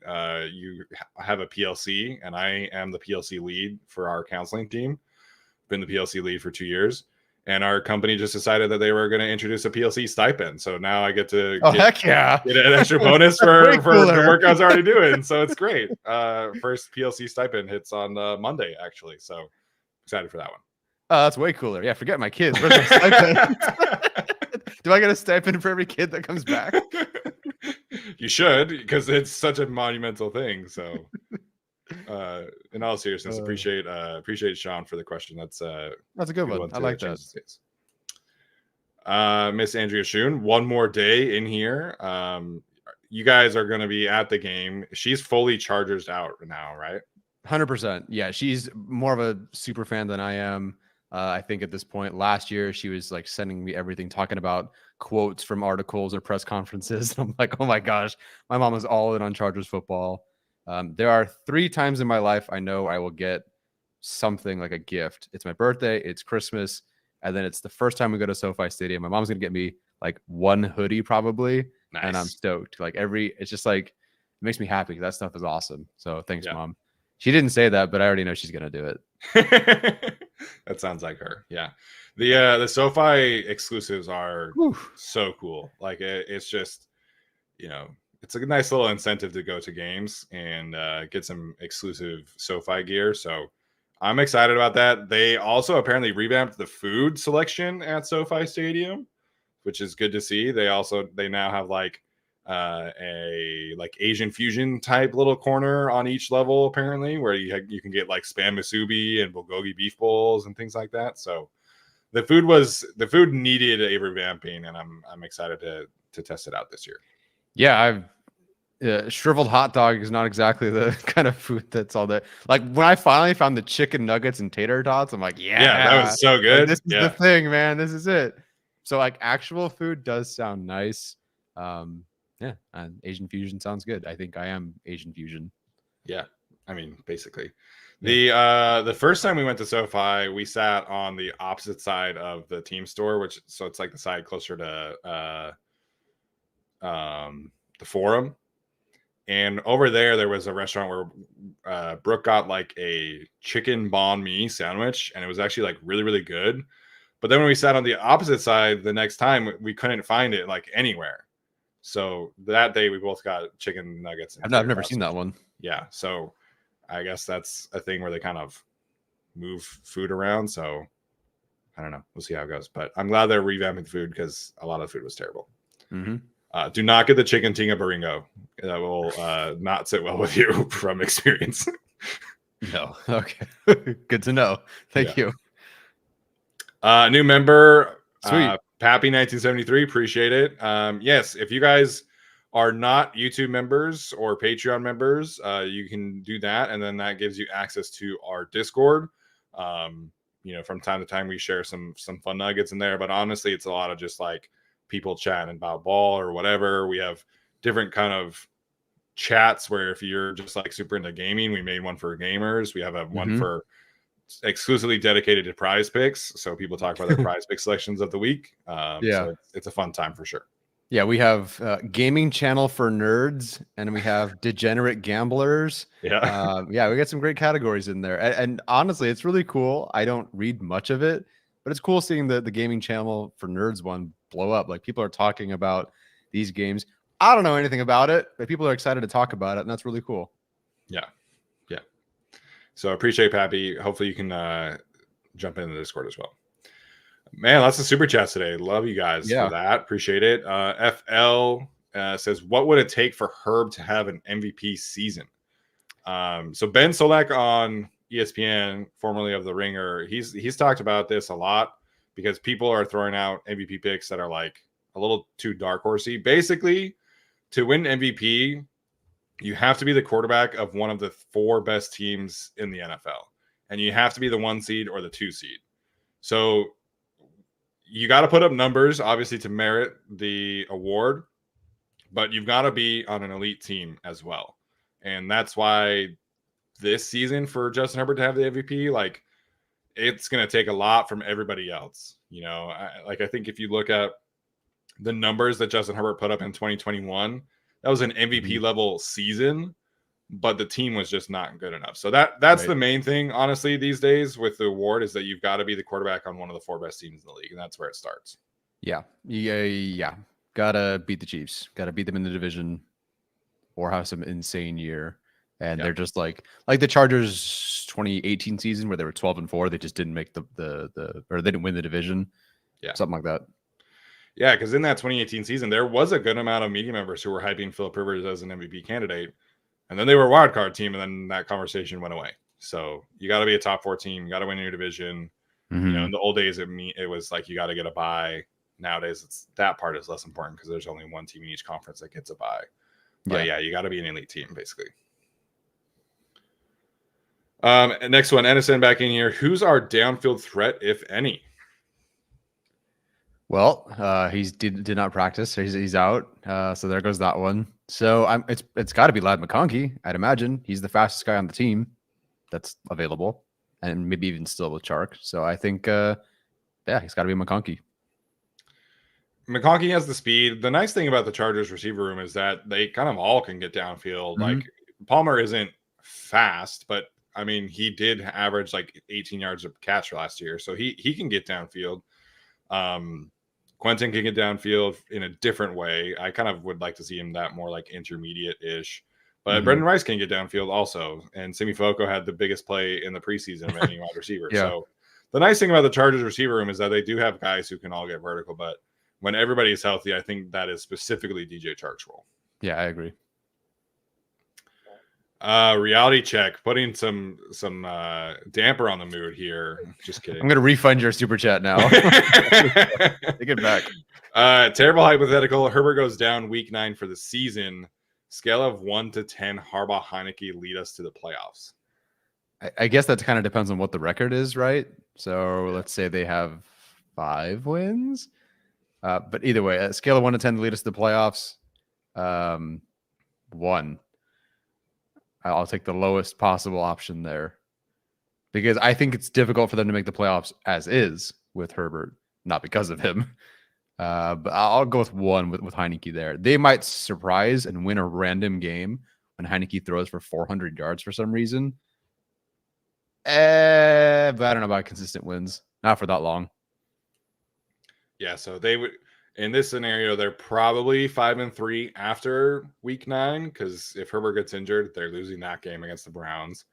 you have a PLC, and I am the PLC lead for our counseling team. Been the PLC lead for 2 years, and our company just decided that they were going to introduce a PLC stipend. So now I get to get an extra bonus for the work I was already doing. So it's great. First PLC stipend hits on Monday, actually. So excited for that one. Oh, that's way cooler. Yeah, forget my kids. Where's my stipend? Do I get a stipend for every kid that comes back? You should, because it's such a monumental thing. So in all seriousness, appreciate Sean for the question. That's a good one. I like that. Miss Andrea Schoon, one more day in here. You guys are going to be at the game. She's fully Chargers out now, right? 100%. Yeah, she's more of a super fan than I am. I think at this point, last year she was like sending me everything, talking about quotes from articles or press conferences. I'm like, oh my gosh, my mom is all in on Chargers football. There are 3 times in my life I know I will get something like a gift. It's my birthday, it's Christmas, and then it's the first time we go to SoFi Stadium. My mom's gonna get me like one hoodie probably, and I'm stoked. Like it's just like it makes me happy because that stuff is awesome. So thanks, Mom. She didn't say that, but I already know she's gonna do it. That sounds like her. Yeah. The SoFi exclusives are so cool. Like it's just, it's a nice little incentive to go to games and get some exclusive SoFi gear. So I'm excited about that. They also apparently revamped the food selection at SoFi Stadium, which is good to see. They now have like a Asian fusion type little corner on each level, apparently, where you can get like spam musubi and bulgogi beef bowls and things like that. So the food needed a revamping, and I'm excited to test it out this year. Yeah, shriveled hot dog is not exactly the kind of food that's all that. Like when I finally found the chicken nuggets and tater tots, I'm like, yeah, that was so good. Like, this is the thing, man. This is it. So like actual food does sound nice. Yeah, and Asian fusion sounds good. I think I am Asian fusion. Yeah, I mean, basically. The first time we went to SoFi, we sat on the opposite side of the team store, so it's like the side closer to the Forum. And over there was a restaurant where Brooke got like a chicken banh mi sandwich, and it was actually like really, really good. But then when we sat on the opposite side the next time, we couldn't find it like anywhere. So that day we both got chicken nuggets. I've never seen that one. Yeah. So I guess that's a thing where they kind of move food around. So I don't know. We'll see how it goes. But I'm glad they're revamping the food because a lot of the food was terrible. Mm-hmm. Do not get the chicken tinga baringo. That will not sit well with you from experience. No. Okay. Good to know. Thank you. New member. Sweet. Pappy 1973, appreciate it. Yes, if you guys are not YouTube members or Patreon members, you can do that, and then that gives you access to our Discord. From time to time we share some fun nuggets in there, but honestly, it's a lot of just like people chatting about ball or whatever. We have different kind of chats where if you're just like super into gaming, we made one for gamers. We have a one for exclusively dedicated to prize picks, so people talk about their prize pick selections of the week. So it's a fun time for sure. Yeah, we have Gaming Channel for Nerds, and we have Degenerate Gamblers. Yeah. Yeah, we got some great categories in there. And honestly, it's really cool. I don't read much of it, but it's cool seeing the Gaming Channel for Nerds one blow up. Like, people are talking about these games. I don't know anything about it, but people are excited to talk about it, and that's really cool. Yeah. Yeah. So I appreciate Pappy. Hopefully you can jump into the Discord as well. Man, lots of super chats today. Love you guys for that. Appreciate it. FL says, what would it take for Herb to have an MVP season? So Ben Solak on ESPN, formerly of The Ringer, he's talked about this a lot because people are throwing out MVP picks that are like a little too dark horsey. Basically, to win MVP, you have to be the quarterback of one of the 4 best teams in the NFL, and you have to be the 1 seed or the 2 seed. So you got to put up numbers, obviously, to merit the award, but you've got to be on an elite team as well. And that's why this season for Justin Herbert to have the MVP, like, it's going to take a lot from everybody else. You know, I think if you look at the numbers that Justin Herbert put up in 2021, that was an MVP level season, but the team was just not good enough. So that's the main thing, honestly, these days with the award, is that you've got to be the quarterback on one of the 4 best teams in the league, and that's where it starts. Yeah. Gotta beat the Chiefs. Gotta beat them in the division, or have some insane year. And they're just like the Chargers 2018 season where they were 12-4. They just didn't make or they didn't win the division. Yeah, something like that. Yeah, because in that 2018 season, there was a good amount of media members who were hyping Philip Rivers as an MVP candidate. And then they were a wild card team, and then that conversation went away. So you got to be a top 4 team. You got to win your division. You know, in the old days, it was like you got to get a bye. Nowadays, that part is less important because there's only 1 team in each conference that gets a bye. But yeah, you got to be an elite team, basically. Next one, Edison back in here. Who's our downfield threat, if any? Well, he did not practice. He's out. So there goes that one. So it's got to be Ladd McConkey, I'd imagine. He's the fastest guy on the team that's available, and maybe even still with Chark. So I think, he's got to be McConkey. McConkey has the speed. The nice thing about the Chargers receiver room is that they kind of all can get downfield. Like, Palmer isn't fast, but I mean, he did average like 18 yards of catch last year, so he can get downfield. Quentin can get downfield in a different way. I kind of would like to see him that more like intermediate-ish. But Brendan Rice can get downfield also. And Simi Fehoko had the biggest play in the preseason of any wide receiver. So the nice thing about the Chargers receiver room is that they do have guys who can all get vertical. But when everybody is healthy, I think that is specifically DJ Chark's role. Yeah, I agree. Reality check, putting some damper on the mood here. Just kidding. I'm gonna refund your super chat now. Take it back. Terrible hypothetical. Herbert goes down week 9 for the season. Scale of 1 to 10. Harbaugh, Heineke lead us to the playoffs. I guess that kind of depends on what the record is, right? So let's say they have 5 wins. But either way, a scale of 1 to 10 to lead us to the playoffs. 1. I'll take the lowest possible option there, because I think it's difficult for them to make the playoffs as is with Herbert, not because of him. But I'll go with 1 with Heineke there. They might surprise and win a random game when Heineke throws for 400 yards for some reason. But I don't know about consistent wins. Not for that long. Yeah, so they would, in this scenario, they're probably 5-3 after week 9, because if Herbert gets injured, they're losing that game against the Browns.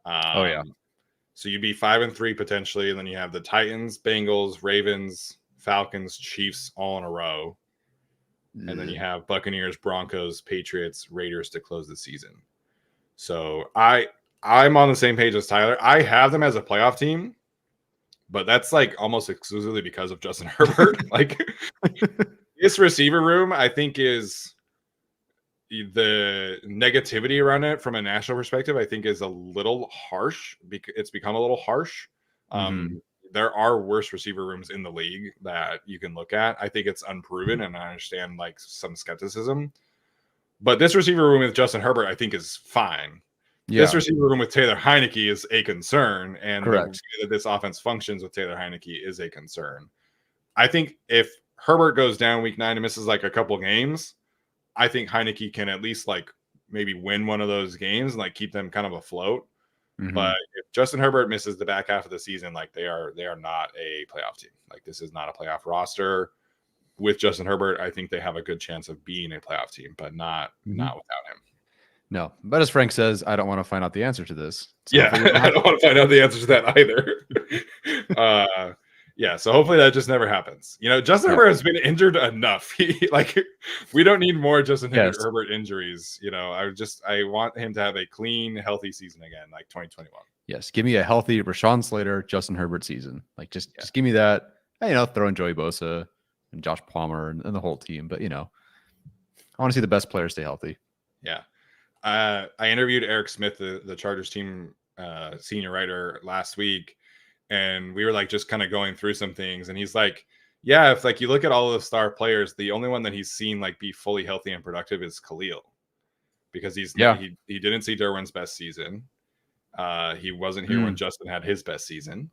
So you'd be 5-3 potentially, and then you have the Titans, Bengals, Ravens, Falcons, Chiefs all in a row. And then you have Buccaneers, Broncos, Patriots, Raiders to close the season. So I'm on the same page as Tyler. I have them as a playoff team, but that's like almost exclusively because of Justin Herbert. Like, this receiver room, I think, is the negativity around it from a national perspective, I think, is a little harsh. It's become a little harsh. There are worse receiver rooms in the league that you can look at. I think it's unproven, and I understand like some skepticism. But this receiver room with Justin Herbert, I think, is fine. Yeah. This receiver room with Taylor Heineke is a concern, and the way that this offense functions with Taylor Heineke is a concern. I think if Herbert goes down week 9 and misses like a couple games, I think Heinicke can at least like maybe win one of those games and like keep them kind of afloat. Mm-hmm. But if Justin Herbert misses the back half of the season, like they are not a playoff team. Like this is not a playoff roster. With Justin Herbert, I think they have a good chance of being a playoff team, but not without him. No, but as Frank says, I don't want to find out the answer to this. So yeah, I don't want to find out the answer to that either. Yeah, so hopefully that just never happens. You know, Justin Herbert has been injured enough. We don't need more Justin Herbert injuries. You know, I want him to have a clean, healthy season again, like 2021. Yes, give me a healthy Rashawn Slater, Justin Herbert season. Like just give me that. You know, throw in Joey Bosa and Josh Palmer and the whole team. But you know, I want to see the best players stay healthy. Yeah. I interviewed Eric Smith, the Chargers team senior writer, last week, and we were like just kind of going through some things, and he's like, yeah, if like you look at all of the star players, the only one that he's seen like be fully healthy and productive is Khalil, because he didn't see Derwin's best season. He wasn't here when Justin had his best season.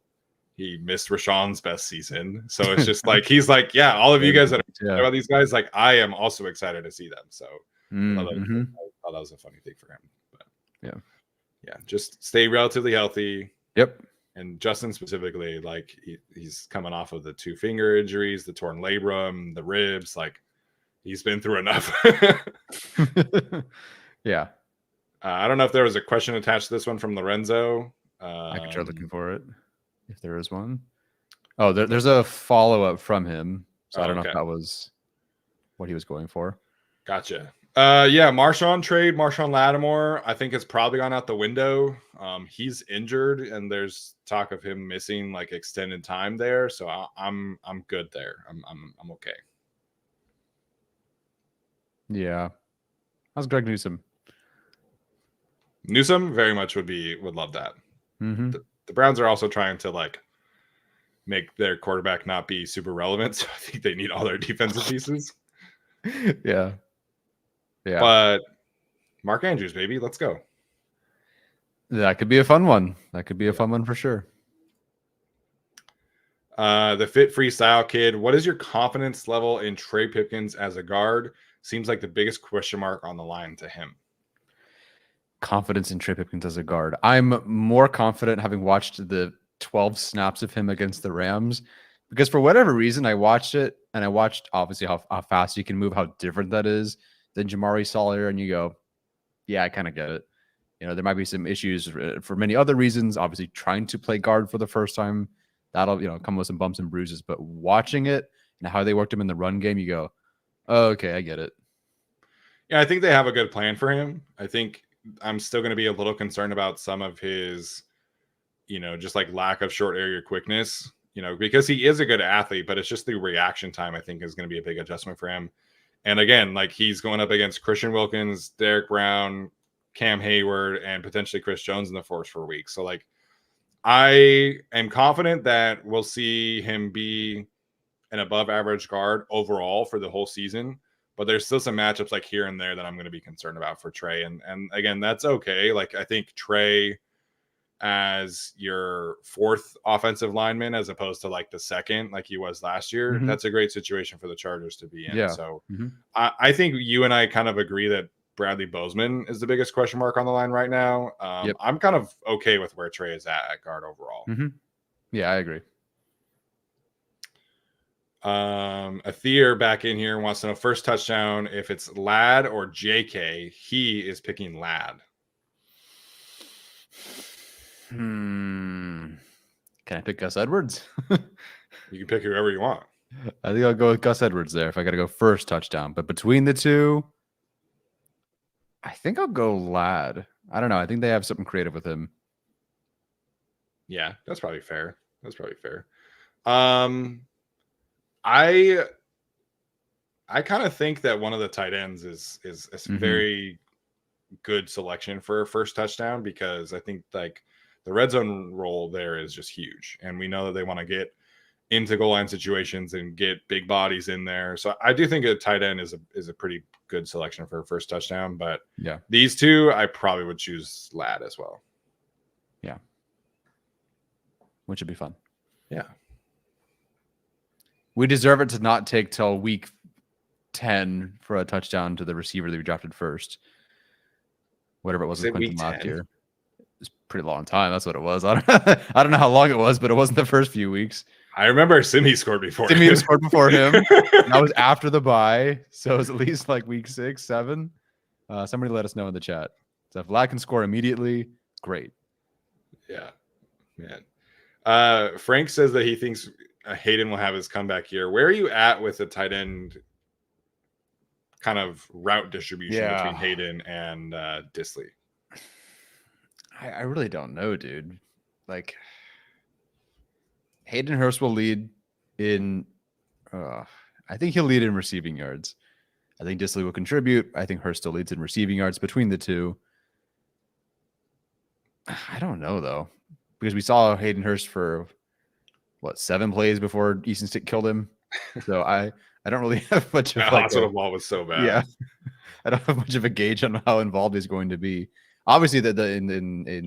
He missed Rashawn's best season. So it's just like he's like, yeah, all of you guys that are talking about these guys, like I am also excited to see them. So I thought that was a funny thing for him. But yeah, just stay relatively healthy. Yep. And Justin specifically, like he's coming off of the 2 finger injuries, the torn labrum, the ribs. Like he's been through enough. Yeah. I don't know if there was a question attached to this one from Lorenzo. I can try looking for it if there is one. Oh, there's a follow-up from him. So I don't know if that was what he was going for. Gotcha. Yeah, Marshawn Lattimore, I think it's probably gone out the window. He's injured, and there's talk of him missing like extended time there. So I'm good there. I'm okay. Yeah. How's Greg Newsome? Newsome very much would love that. Mm-hmm. The Browns are also trying to like make their quarterback not be super relevant. So I think they need all their defensive pieces. Yeah. But Mark Andrews, baby, let's go. That could be a fun one. That could be a fun one for sure. The Fit Freestyle Kid. What is your confidence level in Trey Pipkins as a guard? Seems like the biggest question mark on the line to him. Confidence in Trey Pipkins as a guard. I'm more confident having watched the 12 snaps of him against the Rams, because for whatever reason, I watched it and I watched obviously how fast you can move, how different that is than Jamari Salyer, and you go, yeah, I kind of get it. You know, there might be some issues for many other reasons. Obviously, trying to play guard for the first time, that'll come with some bumps and bruises. But watching it and how they worked him in the run game, you go, oh, okay, I get it. Yeah, I think they have a good plan for him. I think I'm still going to be a little concerned about some of his, just like lack of short area quickness, because he is a good athlete, but it's just the reaction time I think is going to be a big adjustment for him. And again, like he's going up against Christian Wilkins, Derek Brown, Cam Hayward, and potentially Chris Jones in the first 4 weeks. So like, I am confident that we'll see him be an above average guard overall for the whole season. But there's still some matchups like here and there that I'm going to be concerned about for Trey. And again, that's okay. Like I think Trey as your 4th offensive lineman, as opposed to like the 2nd, like he was last year, that's a great situation for the Chargers to be in. Yeah. So I think you and I kind of agree that Bradley Bozeman is the biggest question mark on the line right now. I'm kind of okay with where Trey is at guard overall. Yeah, I agree. Athir back in here wants to know first touchdown, if it's Ladd or JK. He is picking Ladd. Can I pick Gus Edwards? You can pick whoever you want. I think I'll go with Gus Edwards there if I got to go first touchdown. But between the two, I think I'll go Ladd. I don't know. I think they have something creative with him. Yeah, that's probably fair. I kind of think that one of the tight ends is a very good selection for a first touchdown, because I think like the red zone role there is just huge, and we know that they want to get into goal line situations and get big bodies in there. So I do think a tight end is a pretty good selection for a first touchdown. But yeah, these two I probably would choose Ladd as well. Yeah, which would be fun. Yeah. We deserve it to not take till week 10 for a touchdown to the receiver that we drafted first. Whatever it was with Quentin last year. It's a pretty long time. That's what it was. I don't know how long it was, but it wasn't the first few weeks. I remember Simi scored before him. Simi scored before him. That was after the bye. So it was at least like week 6, 7. Somebody let us know in the chat. So if Vlad can score immediately, great. Yeah, man. Frank says that he thinks Hayden will have his comeback year. Where are you at with the tight end kind of route distribution between Hayden and Dissly? I really don't know, dude. Like, Hayden Hurst will lead in I think he'll lead in receiving yards. I think Dissly will contribute. I think Hurst still leads in receiving yards between the two. I don't know, though, because we saw Hayden Hurst for 7 plays before Easton Stick killed him. So I don't really have much of that hospital ball was so bad. Yeah, I don't have much of a gauge on how involved he's going to be. Obviously, in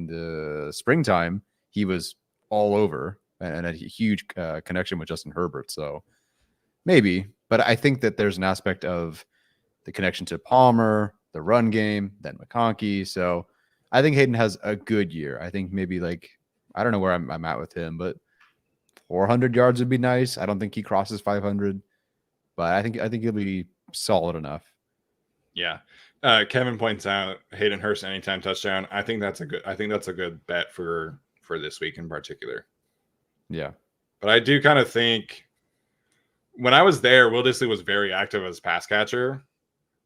the springtime, he was all over and had a huge connection with Justin Herbert. So maybe, but I think that there's an aspect of the connection to Palmer, the run game, then McConkey. So I think Hayden has a good year. I think maybe I don't know where I'm at with him, but 400 yards would be nice. I don't think he crosses 500, but I think he'll be solid enough. Yeah. Kevin points out Hayden Hurst anytime touchdown. I think that's a good bet for this week in particular. Yeah. But I do kind of think when I was there, Will Dissly was very active as pass catcher.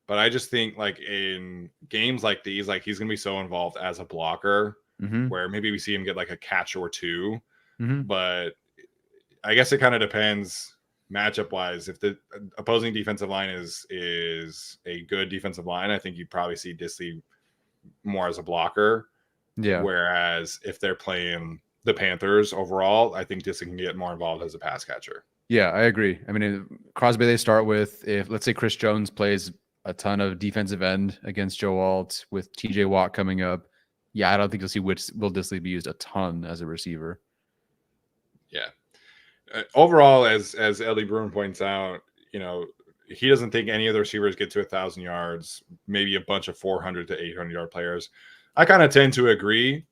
But I just think in games like these, he's going to be so involved as a blocker where maybe we see him get a catch or two. But I guess it kind of depends matchup wise. If the opposing defensive line is a good defensive line, I think you'd probably see Dissly more as a blocker. Yeah. Whereas if they're playing the Panthers overall, I think Dissly can get more involved as a pass catcher. Yeah, I agree. I mean, Crosby, they start with, if let's say Chris Jones plays a ton of defensive end against Joe Alt with TJ Watt coming up. Yeah, I don't think you'll see Will Dissly be used a ton as a receiver. Yeah. Overall, as Eddie Bruin points out, he doesn't think any of the receivers get to 1,000 yards, maybe a bunch of 400 to 800 yard players. I kind of tend to agree.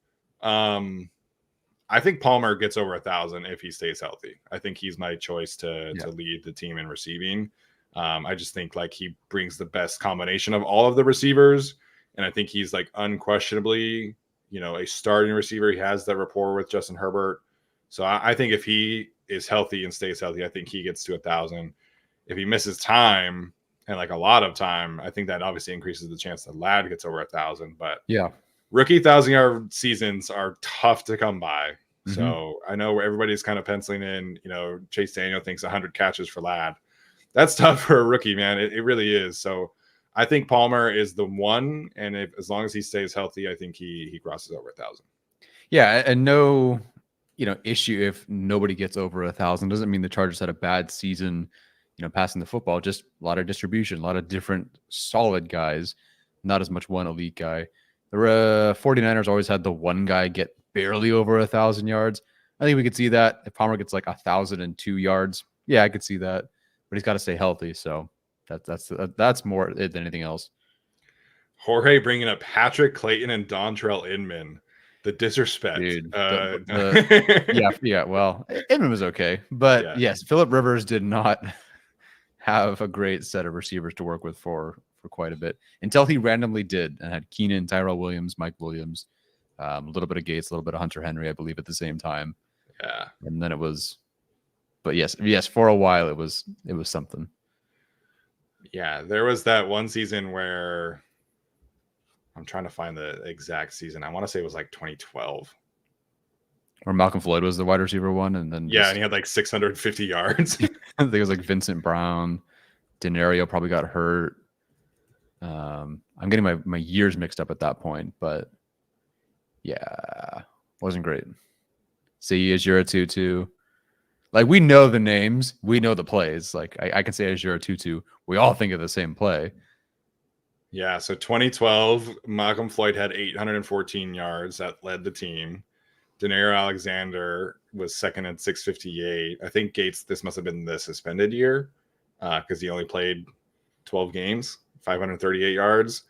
I think Palmer gets over 1,000 if he stays healthy. I think he's my choice to lead the team in receiving. I just think he brings the best combination of all of the receivers. And I think he's unquestionably, a starting receiver. He has that rapport with Justin Herbert. So I think if he is healthy and stays healthy, I think he gets to 1,000. If he misses time and a lot of time, I think that obviously increases the chance that Ladd gets over 1,000. But yeah, rookie 1,000-yard seasons are tough to come by. So I know everybody's kind of penciling in, Chase Daniel thinks 100 catches for Ladd. That's tough for a rookie, man. It really is. So I think Palmer is the one. And as long as he stays healthy, I think he crosses over 1,000. Yeah. And no, issue if nobody gets over 1,000. Doesn't mean the Chargers had a bad season, passing the football. Just a lot of distribution, a lot of different solid guys, not as much one elite guy. The 49ers always had the one guy get barely over 1,000 yards. I think we could see that if Palmer gets 1,002 yards. Yeah, I could see that, but he's got to stay healthy. So that's more than anything else. Jorge bringing up Patrick Clayton and Dontrell Inman. The disrespect. Dude, yeah. Well, Inman was okay, but yes, Phillip Rivers did not have a great set of receivers to work with for quite a bit until he randomly did and had Keenan, Tyrell Williams, Mike Williams, a little bit of Gates, a little bit of Hunter Henry, I believe, at the same time. Yeah, and then it was, but yes, for a while it was something. Yeah, there was that one season where I'm trying to find the exact season. I want to say it was 2012. Where Malcolm Floyd was the wide receiver one, and then and he had 650 yards. I think it was Vincent Brown. Denario probably got hurt. I'm getting my years mixed up at that point, but yeah, wasn't great. See Azura Tutu. We know the names, we know the plays. I can say Azura Tutu. We all think of the same play. Yeah, so 2012, Malcolm Floyd had 814 yards that led the team. Denario Alexander was second at 658. I think Gates, this must have been the suspended year because he only played 12 games, 538 yards.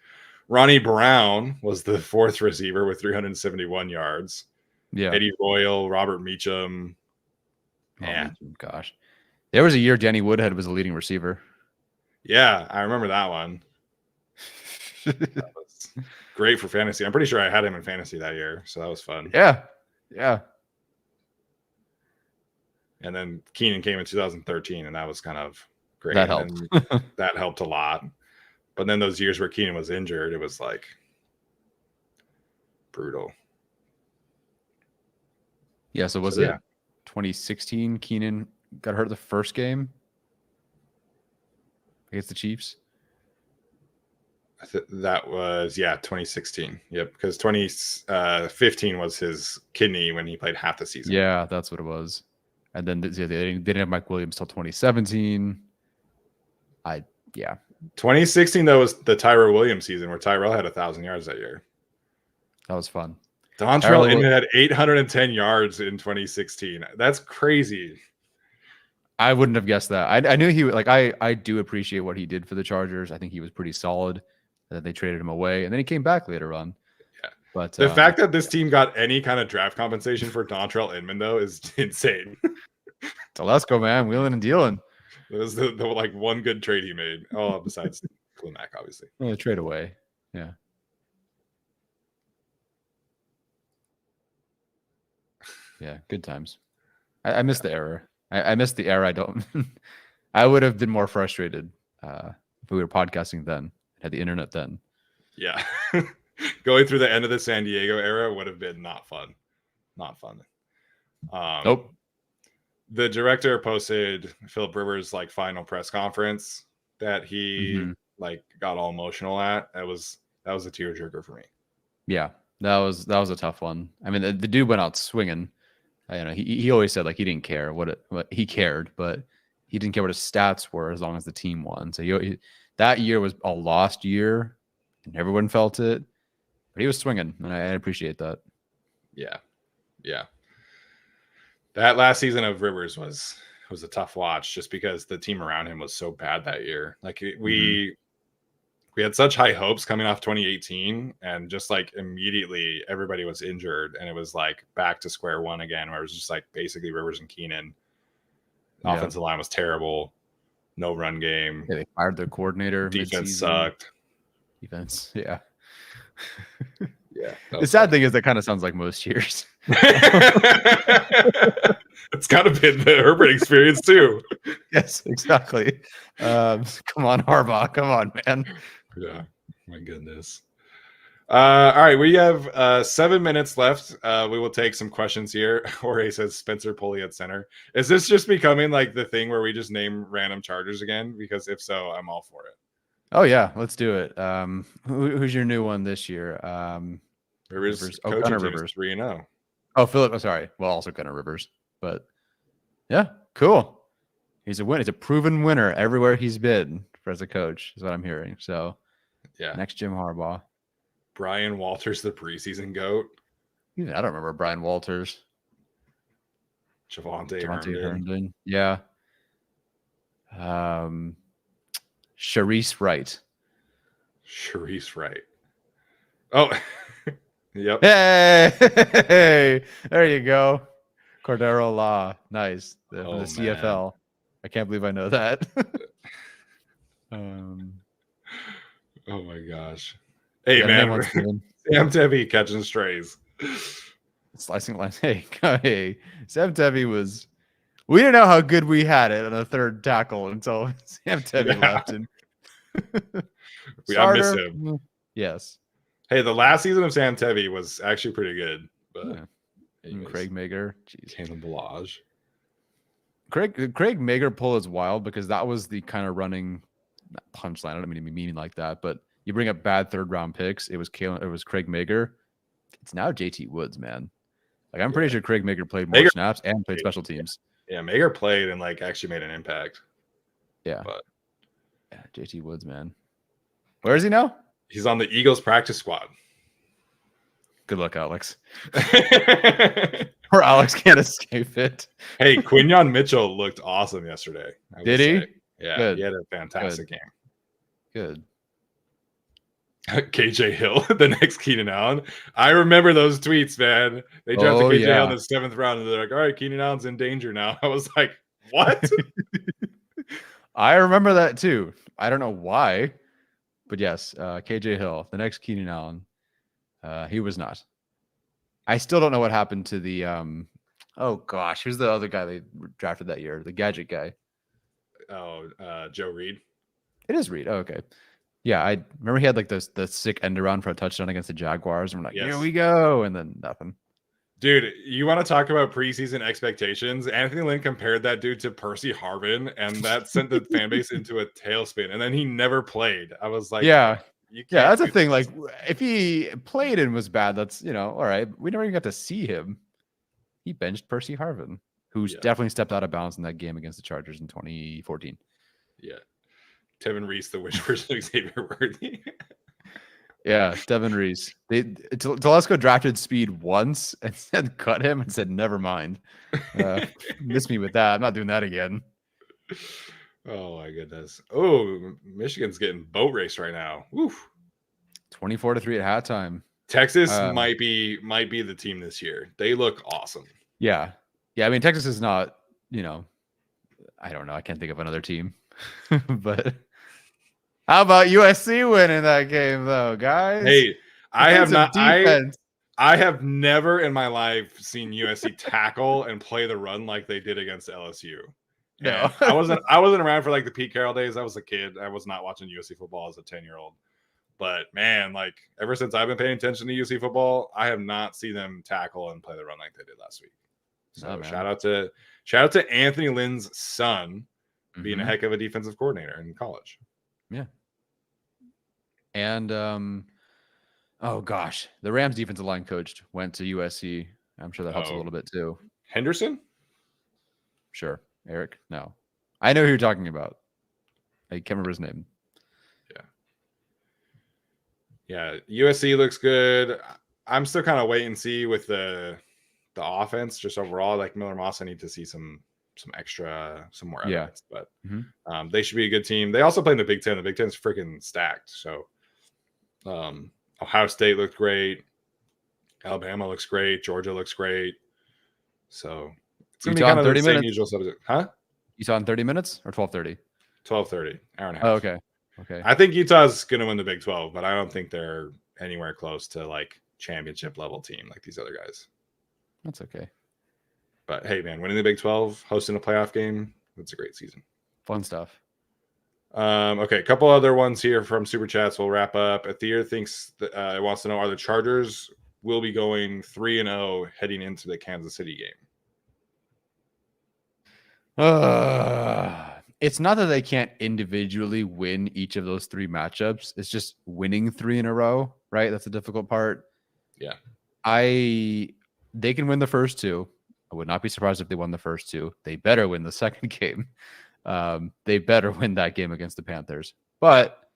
Ronnie Brown was the fourth receiver with 371 yards. Yeah. Eddie Royal, Robert Meacham. Yeah. Oh, gosh. There was a year Danny Woodhead was the leading receiver. Yeah, I remember that one. That was great for fantasy. I'm pretty sure I had him in fantasy that year, so that was fun. Yeah. Yeah. And then Keenan came in 2013, and that was kind of great. That helped. That helped a lot. But then those years where Keenan was injured, it was like brutal. Yeah, so was it 2016 Keenan got hurt the first game against the Chiefs? That was 2016. Yep, because 2015 was his kidney when he played half the season. Yeah, that's what it was. And then they didn't have Mike Williams till 2017. 2016 though was the Tyrell Williams season where Tyrell had 1,000 yards that year. That was fun. Dontrell Inman had 810 yards in 2016. That's crazy. I wouldn't have guessed that. I knew he like I do appreciate what he did for the Chargers. I think he was pretty solid. That they traded him away, and then he came back later on. Yeah, but the fact that this team got any kind of draft compensation for Dontrell Inman though is insane. So let's go, man, wheeling and dealing. It was the like one good trade he made. Oh, besides Klimack, obviously. Well, trade away. Yeah. Yeah, good times. I missed the era. I missed the era. I would have been more frustrated if we were podcasting then, had the internet then. Yeah. Going through the end of the San Diego era would have been not fun. Not fun. Nope. The director posted Philip Rivers' like final press conference that he like got all emotional at. That was a tearjerker for me. Yeah, that was a tough one. I mean, the dude went out swinging. You know, he always said like he didn't care what he cared, but he didn't care what his stats were as long as the team won. So that year was a lost year, and everyone felt it. But he was swinging, and I appreciate that. Yeah. That last season of Rivers was a tough watch just because the team around him was so bad that year. Like we had such high hopes coming off 2018, and just like immediately everybody was injured, and it was like back to square one again, where it was just like basically Rivers and Keenan. The offensive line was terrible, no run game. Yeah, they fired their coordinator. Defense sucked. Defense, yeah. Yeah. The sad thing is that kind of sounds like most years. It's kind of been the Herbert experience too. Yes, exactly. Come on, Harbaugh. Come on, man. Yeah, my goodness. All right, we have 7 minutes left. We will take some questions here. Jorge says Spencer Pulley at center. Is this just becoming like the thing where we just name random Chargers again? Because if so, I'm all for it. Oh yeah, let's do it. Who's your new one this year? Rivers. Oh, Gunnar Rivers 3-0. Oh, Philip. Oh, sorry. Well, also Gunnar Rivers. But yeah, cool. He's a win. He's a proven winner everywhere he's been as a coach, is what I'm hearing. So yeah, next Jim Harbaugh. Brian Walters, the preseason GOAT. I don't remember Brian Walters. Javonte Herndon. Yeah. Sharice Wright. Oh, yep. Hey, there you go. Cordero Law. Nice. The CFL. Man. I can't believe I know that. Oh my gosh. Hey, man. Sam Tevi catching strays. Slicing lines. Hey, Sam Tevi was. We didn't know how good we had it on the third tackle until Sam Tevi left. And I miss him. Yes. Hey, the last season of Sam Tevi was actually pretty good. But Craig Mager. Jeez. Kalen Ballage. Craig Mager pull is wild because that was the kind of running punchline. I don't mean to be meaning like that, but you bring up bad third round picks. It was Craig Mager. It's now JT Woods, man. Like I'm pretty sure Craig Mager played more snaps and played special teams. Yeah, Mager played and like actually made an impact. Yeah. But yeah, JT Woods, man. Where is he now? He's on the Eagles practice squad. Good luck, Alex. Or Alex can't escape it. Hey, Quinyon Mitchell looked awesome yesterday. Did he? Yeah, Good. He had a fantastic game. Good. KJ Hill, the next Keenan Allen. I remember those tweets, man. They drafted KJ Hill in the 7th round, and they're like, all right, Keenan Allen's in danger now. I was like, what? I remember that too. I don't know why, but yes, KJ Hill, the next Keenan Allen. He was not. I still don't know what happened to the oh gosh, who's the other guy they drafted that year? The gadget guy. Oh, Joe Reed. It is Reed. Oh, okay. Yeah, I remember he had like the sick end around for a touchdown against the Jaguars, and we're like, here we go, and then nothing. Dude, you want to talk about preseason expectations? Anthony Lynn compared that dude to Percy Harvin, and that sent the fan base into a tailspin. And then he never played. I was like, yeah, that's the thing. Like, if he played and was bad, that's all right. We never even got to see him. He benched Percy Harvin, who's definitely stepped out of bounds in that game against the Chargers in 2014. Yeah, Tevin Reese, the wish version of Xavier Worthy. Yeah, Devin Reese. Telesco drafted Speed once and then cut him and said, never mind. Miss me with that. I'm not doing that again. Oh, my goodness. Oh, Michigan's getting boat race right now. Oof. 24-3 at halftime. Texas might be the team this year. They look awesome. Yeah. Yeah, I mean, Texas is not, I don't know. I can't think of another team. But how about USC winning that game, though, guys? Hey, I have never in my life seen USC tackle and play the run like they did against LSU. No, I wasn't around for like the Pete Carroll days. I was a kid. I was not watching USC football as a 10-year-old. But man, like ever since I've been paying attention to USC football, I have not seen them tackle and play the run like they did last week. So shout out to Anthony Lynn's son being a heck of a defensive coordinator in college. Yeah. And oh gosh, the Rams defensive line coach went to USC. I'm sure that helps a little bit too. Henderson? Sure. Eric? No. I know who you're talking about. I can't remember his name. Yeah. USC looks good. I'm still kind of wait and see with the offense just overall. Like Miller Moss, I need to see some more evidence. But they should be a good team. They also play in the Big Ten. The Big Ten's freaking stacked. So Ohio State looked great. Alabama looks great. Georgia looks great. So it's going to be kind of 30 the same usual subject. Huh? Utah in 30 minutes or 12:30? 12:30. Hour and a half. Oh, okay. I think Utah's going to win the Big 12, but I don't think they're anywhere close to like championship level team like these other guys. That's okay. But hey, man, winning the Big 12, hosting a playoff game, that's a great season. Fun stuff. Okay, a couple other ones here from Super Chats. We'll wrap up. Athir thinks that wants to know, are the Chargers will be going 3-0 heading into the Kansas City game? It's not that they can't individually win each of those 3 matchups. It's just winning 3 in a row, right? That's the difficult part. Yeah. They can win the first 2. I would not be surprised if they won the first 2. They better win the second game. They better win that game against the Panthers. But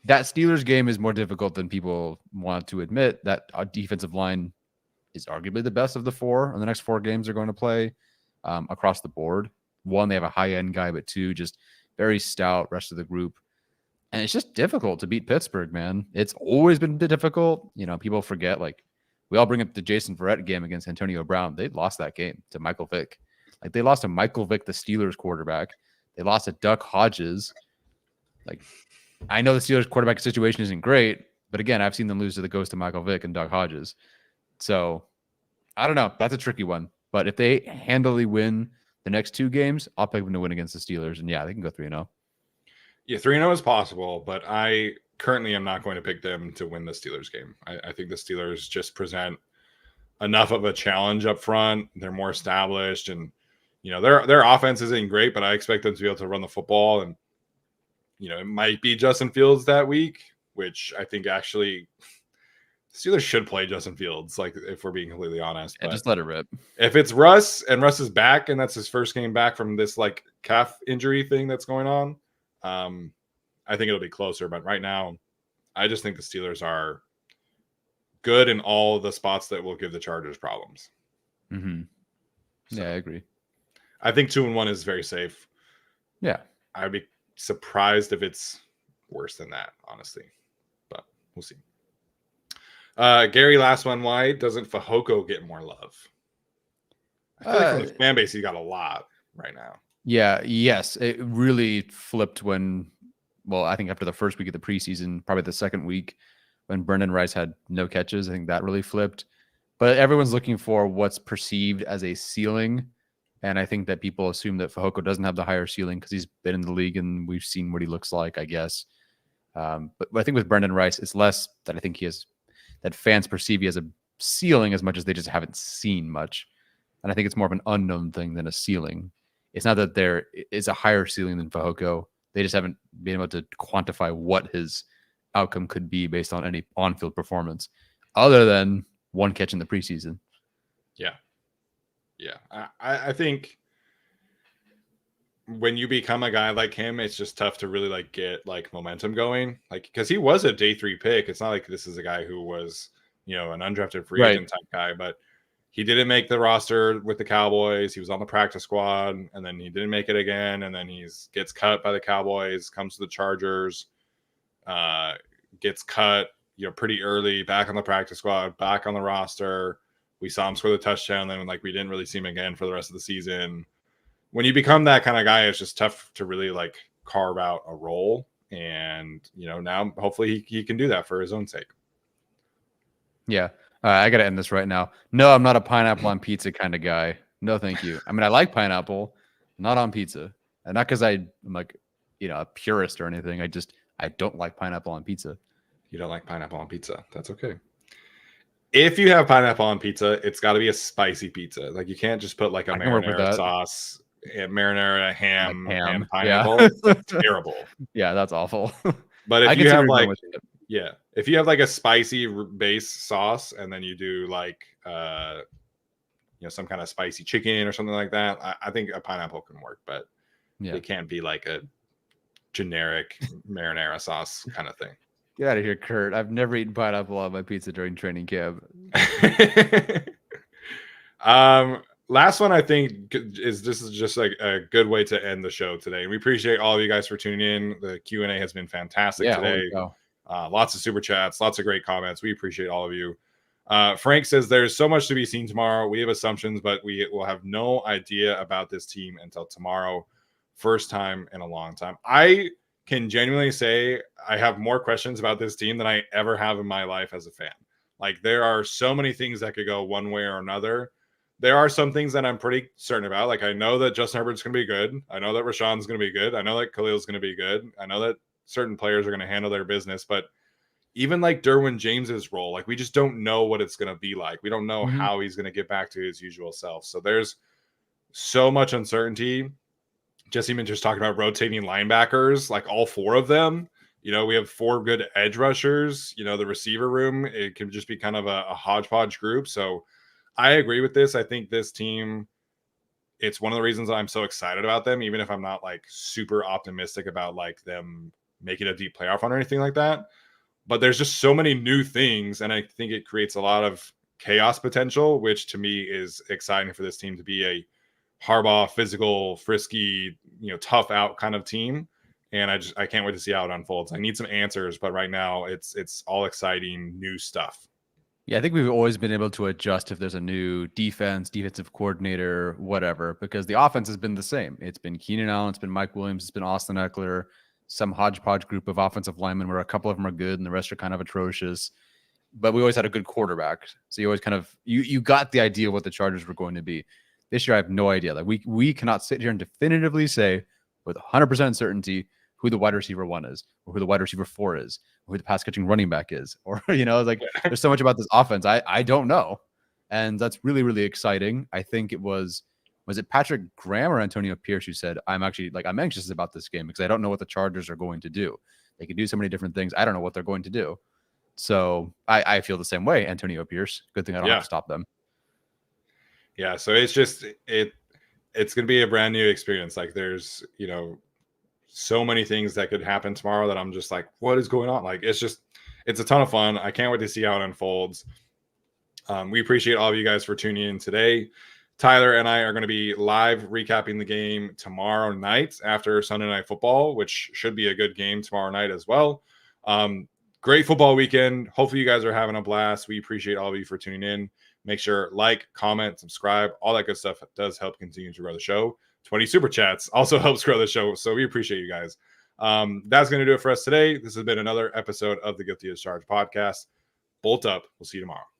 that Steelers game is more difficult than people want to admit. That defensive line is arguably the best of the 4, and the next 4 games they're going to play across the board. 1, they have a high-end guy, but 2, just very stout rest of the group. And it's just difficult to beat Pittsburgh, man. It's always been difficult. People forget, like, we all bring up the Jason Verrett game against Antonio Brown. They lost that game to Michael Vick. Like, they lost to Michael Vick, the Steelers quarterback. They lost to Duck Hodges. Like, I know the Steelers quarterback situation isn't great, but again, I've seen them lose to the ghost of Michael Vick and Duck Hodges. So, I don't know. That's a tricky one. But if they handily win the next 2 games, I'll pick them to win against the Steelers. And yeah, they can go 3-0. Yeah, 3-0 is possible, but I currently am not going to pick them to win the Steelers game. I think the Steelers just present enough of a challenge up front. They're more established, and their offense isn't great, but I expect them to be able to run the football. And it might be Justin Fields that week, which I think actually Steelers should play Justin Fields, like, if we're being completely honest. Yeah, just let it rip. If it's Russ and Russ is back and that's his first game back from this like calf injury thing that's going on, I think it'll be closer. But right now, I just think the Steelers are good in all the spots that will give the Chargers problems. Mm-hmm. So, yeah, I agree. I think 2-1 is very safe. Yeah. I'd be surprised if it's worse than that, honestly. But we'll see. Gary, last one. Why doesn't Fehoko get more love? I feel like from the fan base, he got a lot right now. Yeah. Yes. It really flipped when, well, I think after the first week of the preseason, probably the second week when Brendan Rice had no catches. I think that really flipped. But everyone's looking for what's perceived as a ceiling. And I think that people assume that Fehoko doesn't have the higher ceiling because he's been in the league and we've seen what he looks like, I guess. But I think with Brendan Rice, it's less that I think he has, that fans perceive he has a ceiling as much as they just haven't seen much. And I think it's more of an unknown thing than a ceiling. It's not that there is a higher ceiling than Fehoko. They just haven't been able to quantify what his outcome could be based on any on-field performance, other than one catch in the preseason. Yeah. I think when you become a guy like him, it's just tough to really like get like momentum going. Like, because he was a day 3 pick. It's not like this is a guy who was, an undrafted free agent type guy, but he didn't make the roster with the Cowboys. He was on the practice squad, and then he didn't make it again. And then gets cut by the Cowboys, comes to the Chargers, gets cut, pretty early, back on the practice squad, back on the roster. We saw him score the touchdown, then we didn't really see him again for the rest of the season. When you become that kind of guy, it's just tough to really like carve out a role. And, now hopefully he can do that for his own sake. Yeah. I got to end this right now. No, I'm not a pineapple on pizza kind of guy. No, thank you. I mean, I like pineapple, not on pizza. And not because I'm like, a purist or anything. I don't like pineapple on pizza. You don't like pineapple on pizza. That's okay. If you have pineapple on pizza, it's got to be a spicy pizza. Like, you can't just put like a marinara sauce, marinara, ham, and pineapple. Yeah. That's terrible. Yeah, that's awful. But if you have like, if you have like a spicy base sauce, and then you do like, some kind of spicy chicken or something like that, I think a pineapple can work. But it can't be like a generic marinara sauce kind of thing. Get out of here, Kurt. I've never eaten pineapple on my pizza during training camp. Last one, I think, this is just like a good way to end the show today. We appreciate all of you guys for tuning in. The Q&A has been fantastic today. Lots of super chats, lots of great comments. We appreciate all of you. Frank says there's so much to be seen tomorrow. We have assumptions, but we will have no idea about this team until tomorrow. First time in a long time. I can genuinely say I have more questions about this team than I ever have in my life as a fan. Like, there are so many things that could go one way or another. There are some things that I'm pretty certain about. Like, I know that Justin Herbert's going to be good. I know that Rashawn's going to be good. I know that Khalil's going to be good. I know that certain players are going to handle their business. But even like Derwin James's role, like, we just don't know what it's going to be like. We don't know how he's going to get back to his usual self. So there's so much uncertainty. Jesse Minter's talking about rotating linebackers, like all 4 of them. We have 4 good edge rushers. The receiver room, it can just be kind of a hodgepodge group. So I agree with this. I think this team, it's one of the reasons I'm so excited about them, even if I'm not like super optimistic about like them making a deep playoff run or anything like that. But there's just so many new things, and I think it creates a lot of chaos potential, which to me is exciting for this team to be a Harbaugh, physical, frisky, tough out kind of team. And I can't wait to see how it unfolds. I need some answers, but right now it's all exciting new stuff. Yeah, I think we've always been able to adjust if there's a new defensive coordinator, whatever, because the offense has been the same. It's been Keenan Allen, it's been Mike Williams, it's been Austin Eckler, some hodgepodge group of offensive linemen where a couple of them are good and the rest are kind of atrocious. But we always had a good quarterback. So you always kind of, you got the idea of what the Chargers were going to be. This year, I have no idea. Like, we cannot sit here and definitively say with 100% certainty who the wide receiver 1 is, or who the wide receiver 4 is, or who the pass catching running back is, or there's so much about this offense I don't know, and that's really, really exciting. I think it was it Patrick Graham or Antonio Pierce who said, I'm anxious about this game because I don't know what the Chargers are going to do. They can do so many different things. I don't know what they're going to do. So I feel the same way. Antonio Pierce. Good thing I don't have to stop them. Yeah, so it's just it's going to be a brand new experience. Like, there's, so many things that could happen tomorrow that I'm just like, what is going on? Like, it's a ton of fun. I can't wait to see how it unfolds. We appreciate all of you guys for tuning in today. Tyler and I are going to be live recapping the game tomorrow night after Sunday Night Football, which should be a good game tomorrow night as well. Great football weekend. Hopefully you guys are having a blast. We appreciate all of you for tuning in. Make sure like, comment, subscribe, all that good stuff does help continue to grow the show. 20 super chats also helps grow the show. So we appreciate you guys. That's going to do it for us today. This has been another episode of the Guilty as Charged podcast. Bolt up. We'll see you tomorrow.